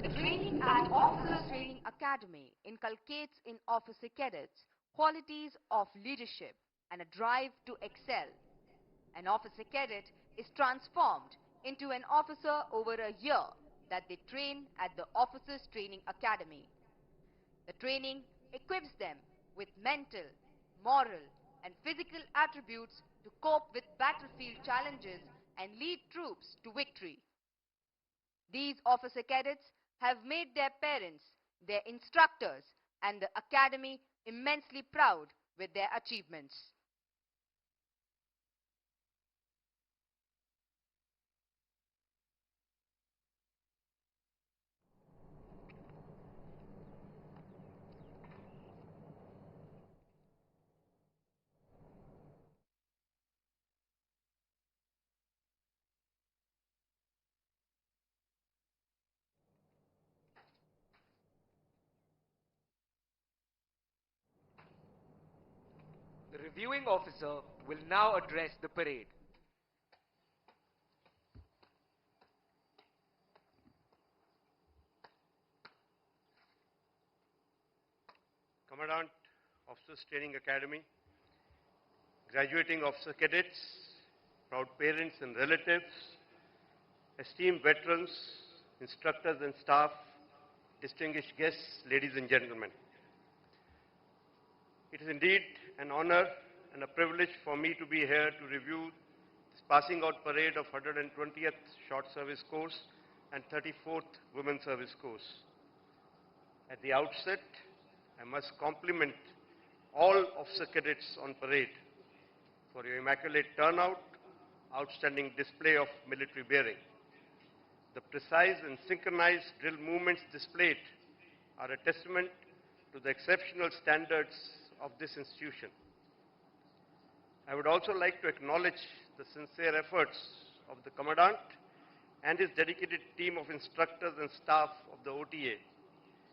S2: The training at Officers Training Academy inculcates in officer cadets qualities of leadership and a drive to excel. An officer cadet is transformed into an officer over a year that they train at the Officers Training Academy. The training equips them with mental, moral, and physical attributes to cope with battlefield challenges and lead troops to victory. These officer cadets have made their parents, their instructors, and the academy immensely proud with their achievements.
S1: The reviewing officer will now address the parade.
S4: Commandant, Officers Training Academy, graduating officer cadets, proud parents and relatives, esteemed veterans, instructors and staff, distinguished guests, ladies and gentlemen. It is indeed an honor and a privilege for me to be here to review this passing out parade of 120th Short Service Course and 34th Women's Service Course. At the outset, I must compliment all officer cadets on parade for your immaculate turnout, outstanding display of military bearing. The precise and synchronized drill movements displayed are a testament to the exceptional standards of this institution. I would also like to acknowledge the sincere efforts of the Commandant and his dedicated team of instructors and staff of the OTA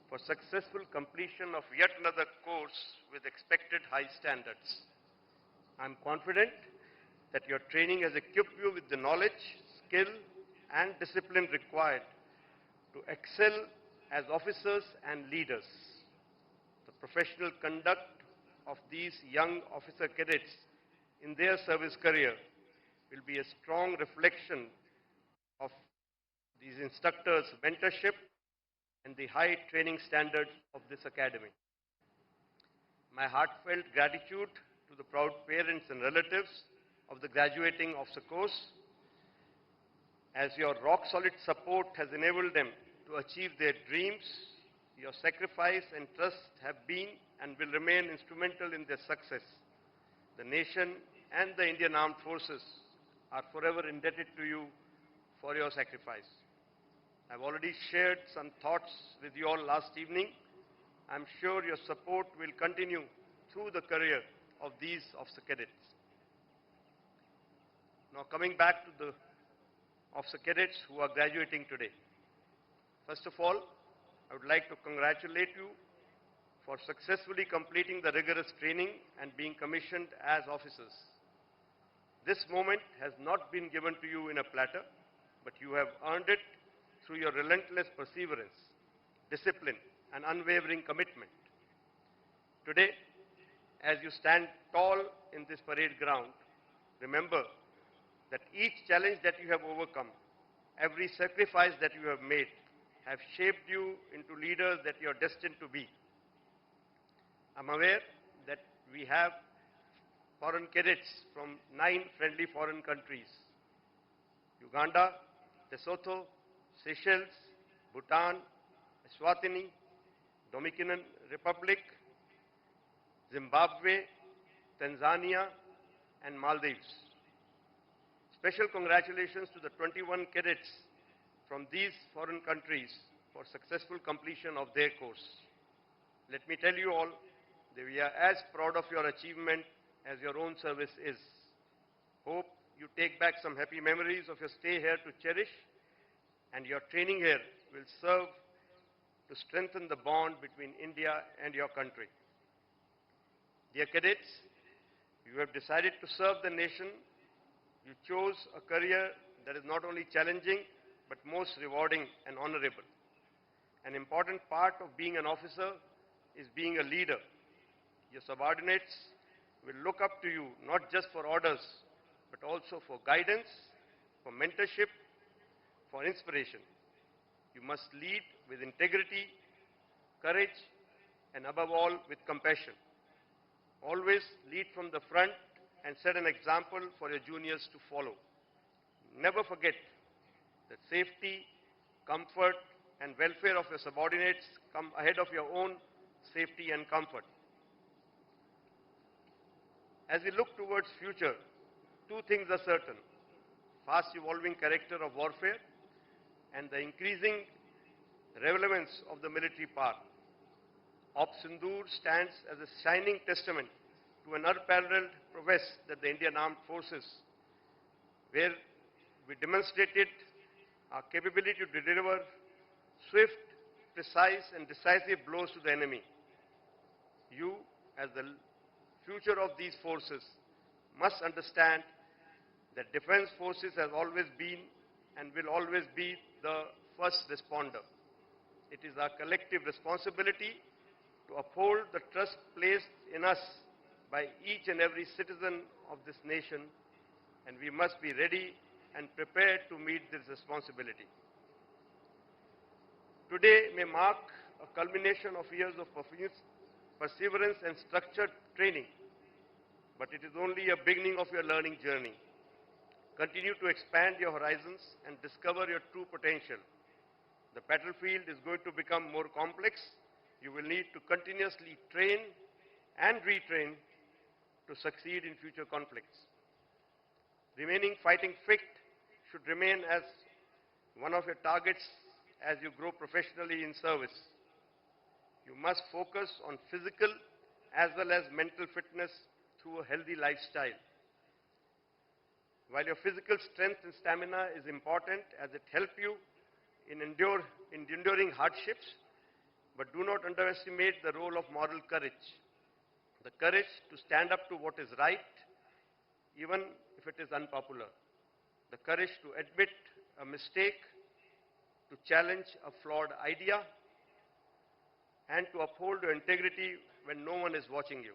S4: for successful completion of yet another course with expected high standards. I am confident that your training has equipped you with the knowledge, skill, and discipline required to excel as officers and leaders. The professional conduct of these young officer cadets in their service career will be a strong reflection of these instructors' mentorship and the high training standards of this academy. My heartfelt gratitude to the proud parents and relatives of the graduating officer course, as your rock-solid support has enabled them to achieve their dreams. Your sacrifice and trust have been and will remain instrumental in their success. The nation and the Indian Armed Forces are forever indebted to you for your sacrifice. I've already shared some thoughts with you all last evening. I'm sure your support will continue through the career of these officer cadets. Now coming back to the officer cadets who are graduating today. First of all, I would like to congratulate you for successfully completing the rigorous training and being commissioned as officers. This moment has not been given to you in a platter, but you have earned it through your relentless perseverance, discipline, and unwavering commitment. Today, as you stand tall in this parade ground, remember that each challenge that you have overcome, every sacrifice that you have made, have shaped you into leaders that you are destined to be. I'm aware that we have foreign cadets from 9 friendly foreign countries: Uganda, Lesotho, Seychelles, Bhutan, Eswatini, Dominican Republic, Zimbabwe, Tanzania, and Maldives. Special congratulations to the 21 cadets from these foreign countries for successful completion of their course. Let me tell you all that we are as proud of your achievement as your own service is. Hope you take back some happy memories of your stay here to cherish, and your training here will serve to strengthen the bond between India and your country. Dear cadets, you have decided to serve the nation. You chose a career that is not only challenging, but most rewarding and honorable. An important part of being an officer is being a leader. Your subordinates will look up to you not just for orders, but also for guidance, for mentorship, for inspiration. You must lead with integrity, courage, and above all, with compassion. Always lead from the front and set an example for your juniors to follow. Never forget that safety, comfort, and welfare of your subordinates come ahead of your own safety and comfort. As we look towards future, two things are certain: fast evolving character of warfare and the increasing relevance of the military power. Operation Sindoor stands as a shining testament to an unparalleled prowess that the Indian Armed Forces, where we demonstrated our capability to deliver swift, precise, and decisive blows to the enemy. You, as the future of these forces, must understand that defense forces has always been and will always be the first responder. It is our collective responsibility to uphold the trust placed in us by each and every citizen of this nation, and we must be ready and prepared to meet this responsibility. Today may mark a culmination of years of perseverance and structured training, but it is only a beginning of your learning journey. Continue to expand your horizons and discover your true potential. The battlefield is going to become more complex. You will need to continuously train and retrain to succeed in future conflicts. Remaining fighting fit should remain as one of your targets as you grow professionally in service. You must focus on physical as well as mental fitness through a healthy lifestyle. While your physical strength and stamina is important as it helps you in enduring hardships, but do not underestimate the role of moral courage. The courage to stand up to what is right, even if it is unpopular. The courage to admit a mistake, to challenge a flawed idea, and to uphold your integrity when no one is watching you.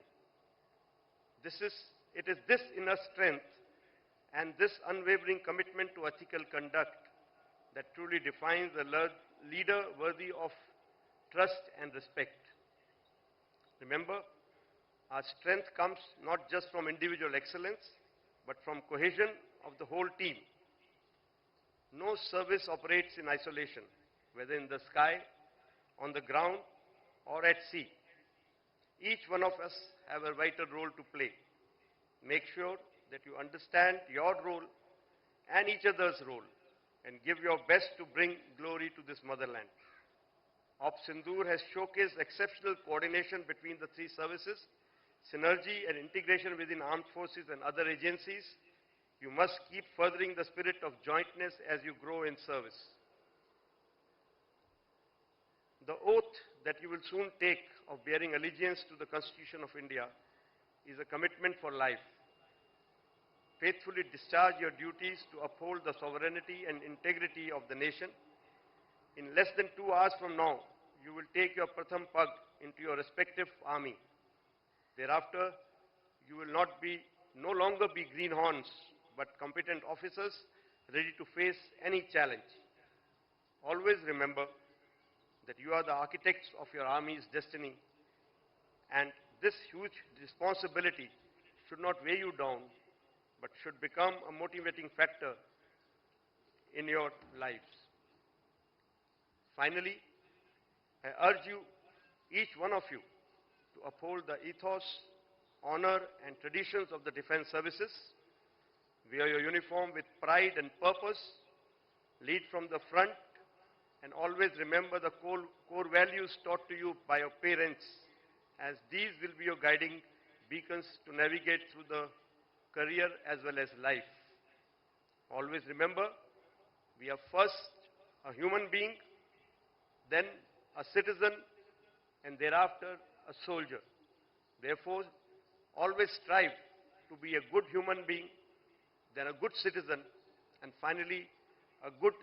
S4: It is this inner strength and this unwavering commitment to ethical conduct that truly defines a leader worthy of trust and respect. Remember, our strength comes not just from individual excellence, but from cohesion of the whole team. No service operates in isolation, whether in the sky, on the ground, or at sea. Each one of us have a vital role to play. Make sure that you understand your role and each other's role, and give your best to bring glory to this motherland. Operation Sindoor has showcased exceptional coordination between the three services, synergy and integration within armed forces and other agencies. You must keep furthering the spirit of jointness as you grow in service. The oath that you will soon take of bearing allegiance to the Constitution of India is a commitment for life. Faithfully discharge your duties to uphold the sovereignty and integrity of the nation. In less than 2 hours from now, you will take your Pratham Pag into your respective army. Thereafter, you will no longer be greenhorns, but competent officers ready to face any challenge. Always remember that you are the architects of your army's destiny, and this huge responsibility should not weigh you down, but should become a motivating factor in your lives. Finally, I urge you, each one of you, to uphold the ethos, honor and traditions of the defense services. Wear your uniform with pride and purpose, lead from the front, and always remember the core values taught to you by your parents, as these will be your guiding beacons to navigate through the career as well as life. Always remember, we are first a human being, then a citizen, and thereafter a soldier. Therefore, always strive to be a good human being, then a good citizen, and finally a good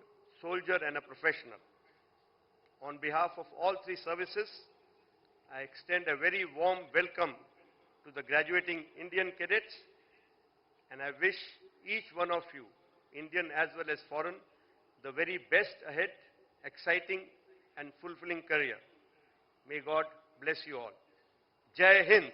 S4: soldier and a professional. On behalf of all three services, I extend a very warm welcome to the graduating Indian cadets, and I wish each one of you, Indian as well as foreign, the very best ahead, exciting and fulfilling career. May God bless you all. Jai Hind.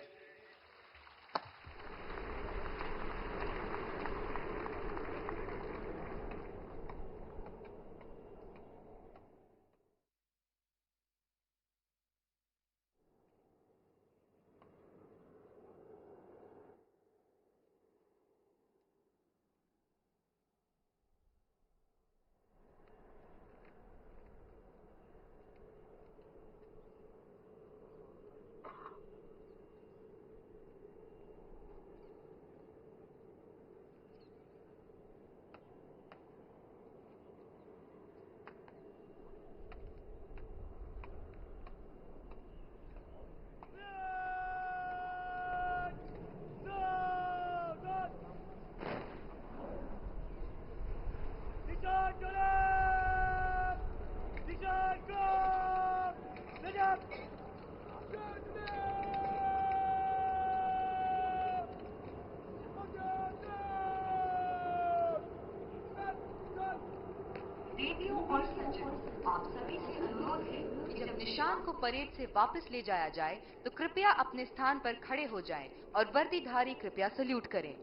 S2: Radio और सज्जन, आप सभी से अनुरोध है कि जब निशान को परेड से वापस ले जाया जाए तो कृपया अपने स्थान पर खड़े हो जाएं और वर्दीधारी कृपया सल्यूट करें।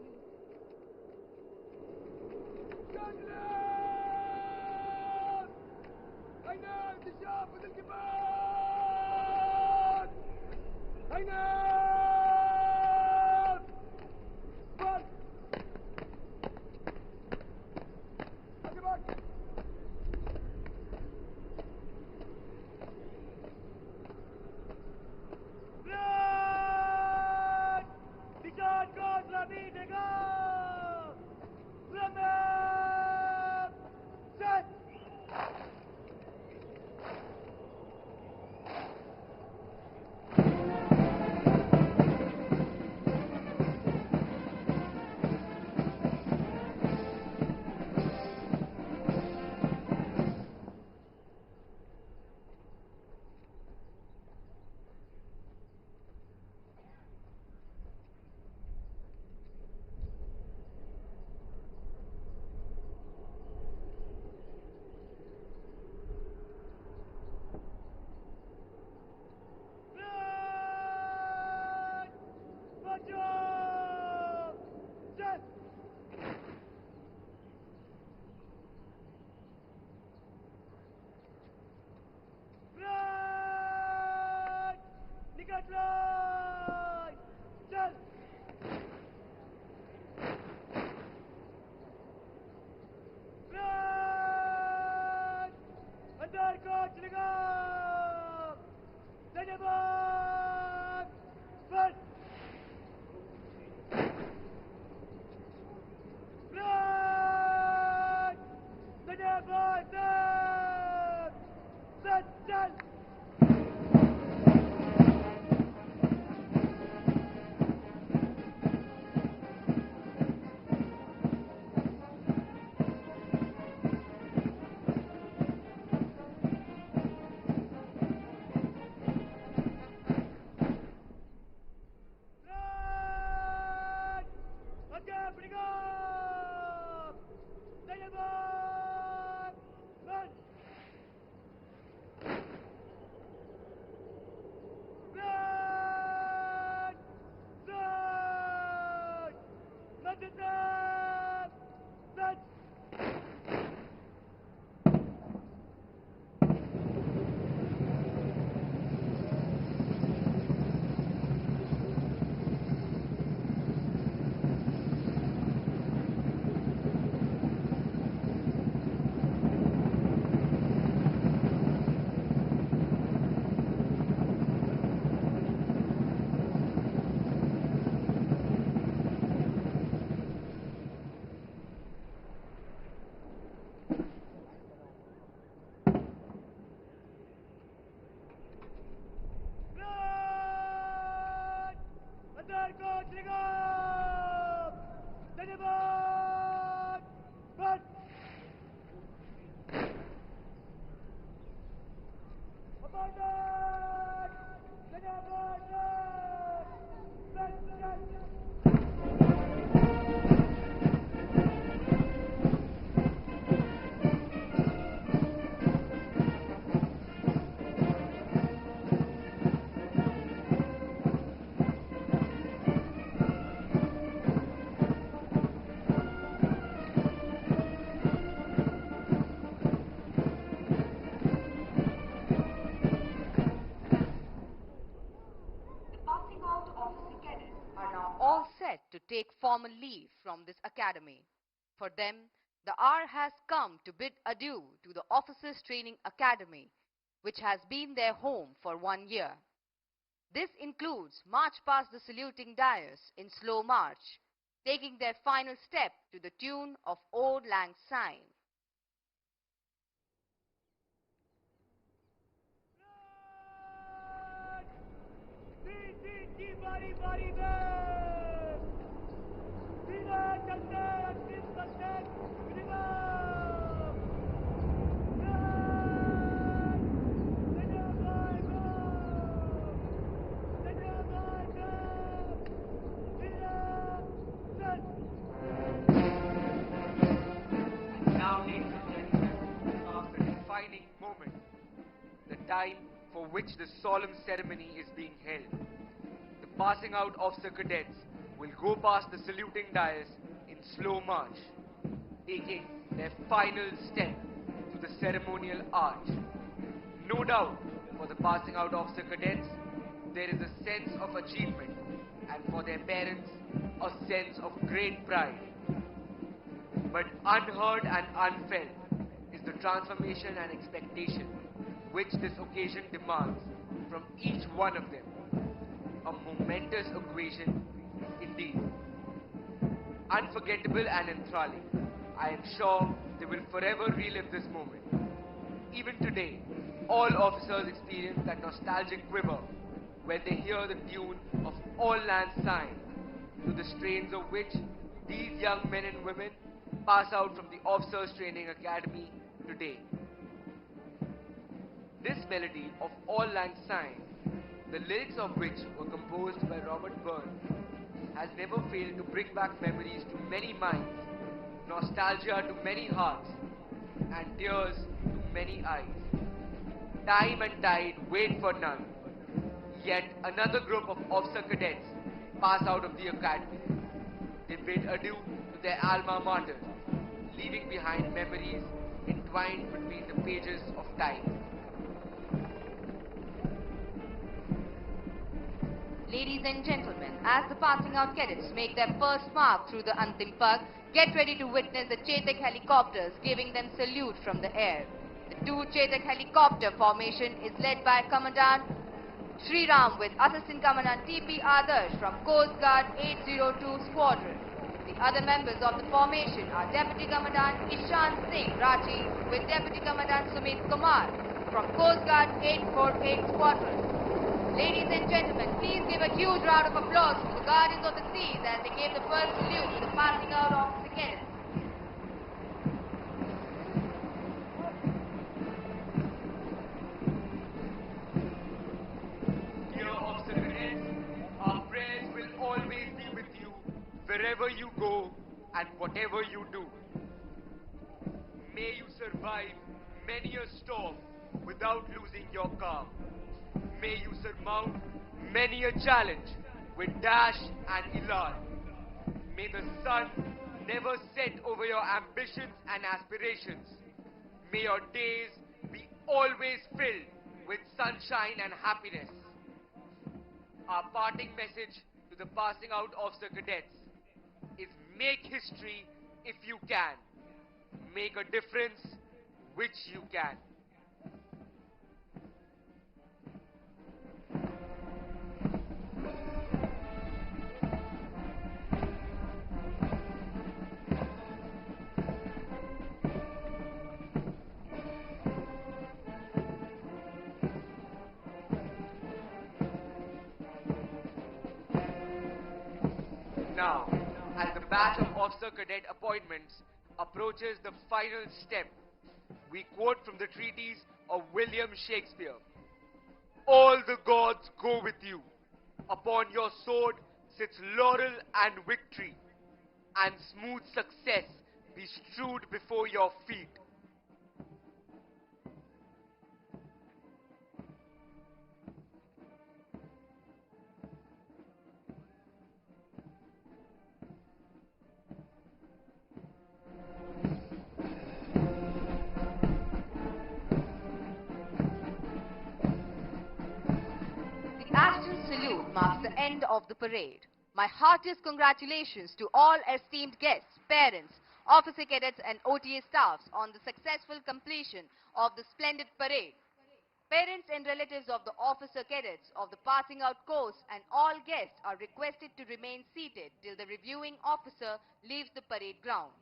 S2: take formal leave from this academy. For them, the hour has come to bid adieu to the Officers Training Academy, which has been their home for 1 year. This includes march past the saluting dais in slow march, taking their final step to the tune of Auld Lang Syne.
S3: Bari bari back! Sina chante, antim chante, minimum! Back! Sina bhai back! Sina bhai back! Sina set!
S1: Now, ladies and gentlemen, comes the defining moment, the time for which the solemn ceremony is being held. The passing out officer cadets will go past the saluting dais in slow march, taking their final step to the ceremonial arch. No doubt, for the passing out officer cadets, there is a sense of achievement, and for their parents, a sense of great pride. But unheard and unfelt is the transformation and expectation which this occasion demands from each one of them. A momentous occasion indeed. Unforgettable and enthralling. I am sure they will forever relive this moment. Even today, all officers experience that nostalgic quiver when they hear the tune of Auld Lang Syne, to the strains of which these young men and women pass out from the Officers Training Academy today. This melody of Auld Lang Syne, the lyrics of which were composed by Robert Burns, has never failed to bring back memories to many minds, nostalgia to many hearts, and tears to many eyes. Time and tide wait for none. Yet another group of officer cadets pass out of the academy. They bid adieu to their alma mater, leaving behind memories entwined between the pages of time.
S2: Ladies and gentlemen, as the passing out cadets make their first mark through the Antim Pag, get ready to witness the Chetak helicopters giving them salute from the air. The 2 Chetak helicopter formation is led by Commandant Sriram with Assistant Commandant T.P. Adarsh from Coast Guard 802 Squadron. The other members of the formation are Deputy Commandant Ishan Singh Rachi with Deputy Commandant Sumit Kumar from Coast Guard 848 Squadron. Ladies and gentlemen, please give a huge round of applause to the Guardians of the Seas as they gave the first salute to the passing out of the cadets.
S1: Dear officer cadets, our prayers will always be with you wherever you go and whatever you do. May you survive many a storm without losing your calm. May you surmount many a challenge with dash and elan. May the sun never set over your ambitions and aspirations. May your days be always filled with sunshine and happiness. Our parting message to the passing out officer cadets is make history if you can. Make a difference which you can. Now, as the batch of officer cadet appointments approaches the final step, we quote from the treatise of William Shakespeare. All the gods go with you. Upon your sword sits laurel and victory, and smooth success be strewed before your feet.
S2: The Adjutant salute marks the end of the parade. My heartiest congratulations to all esteemed guests, parents, officer cadets and OTA staffs on the successful completion of the splendid parade. Parents and relatives of the officer cadets of the passing out course and all guests are requested to remain seated till the reviewing officer leaves the parade ground.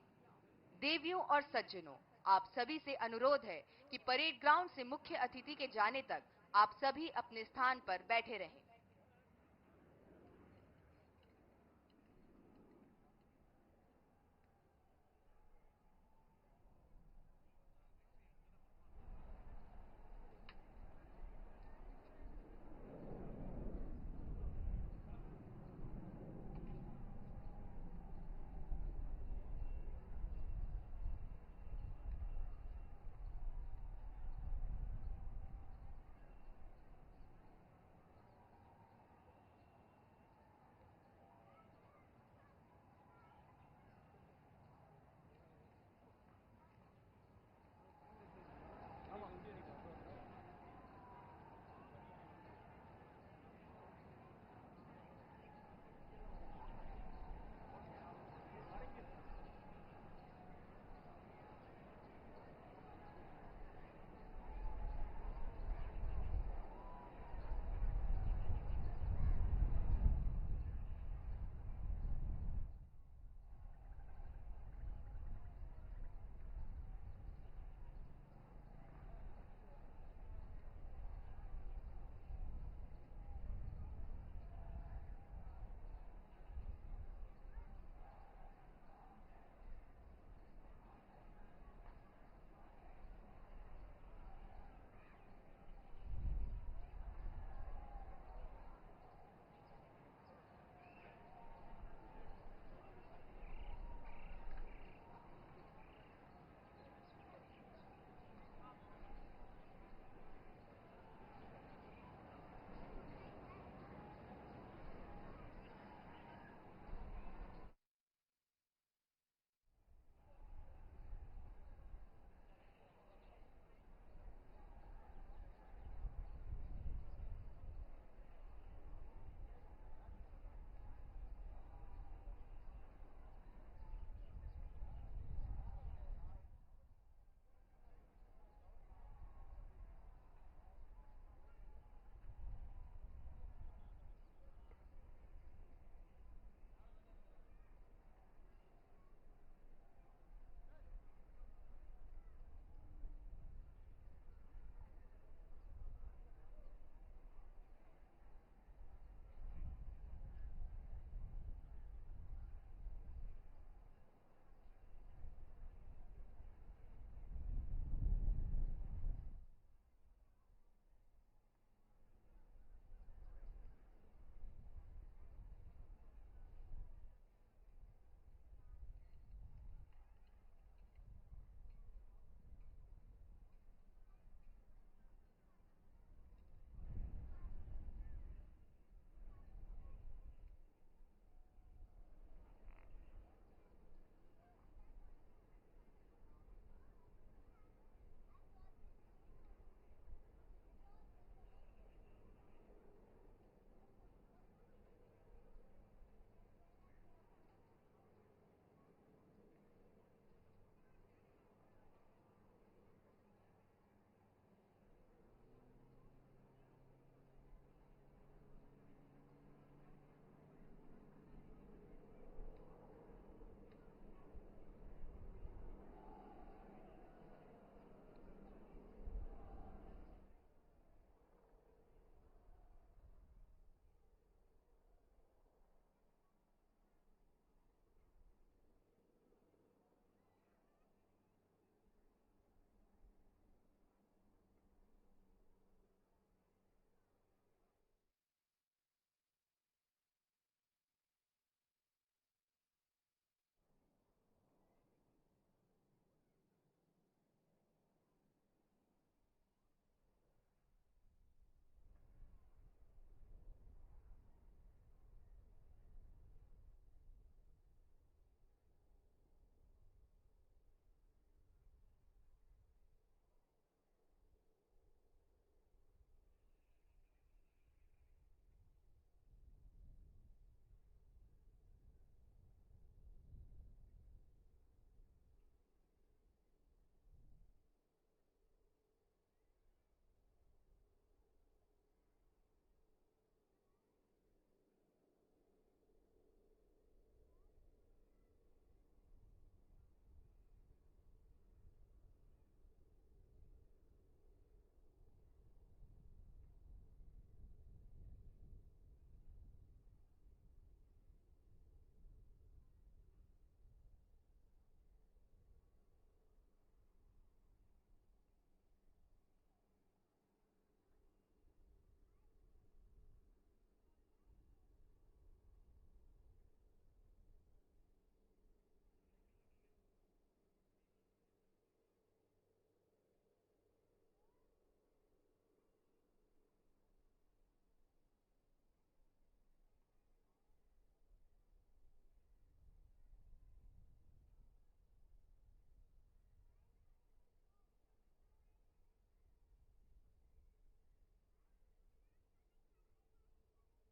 S2: देवियों और सज्जनों, आप सभी से अनुरोध है कि parade ground से मुख्य अतिथि के जाने तक आप सभी अपने स्थान पर बैठे रहें।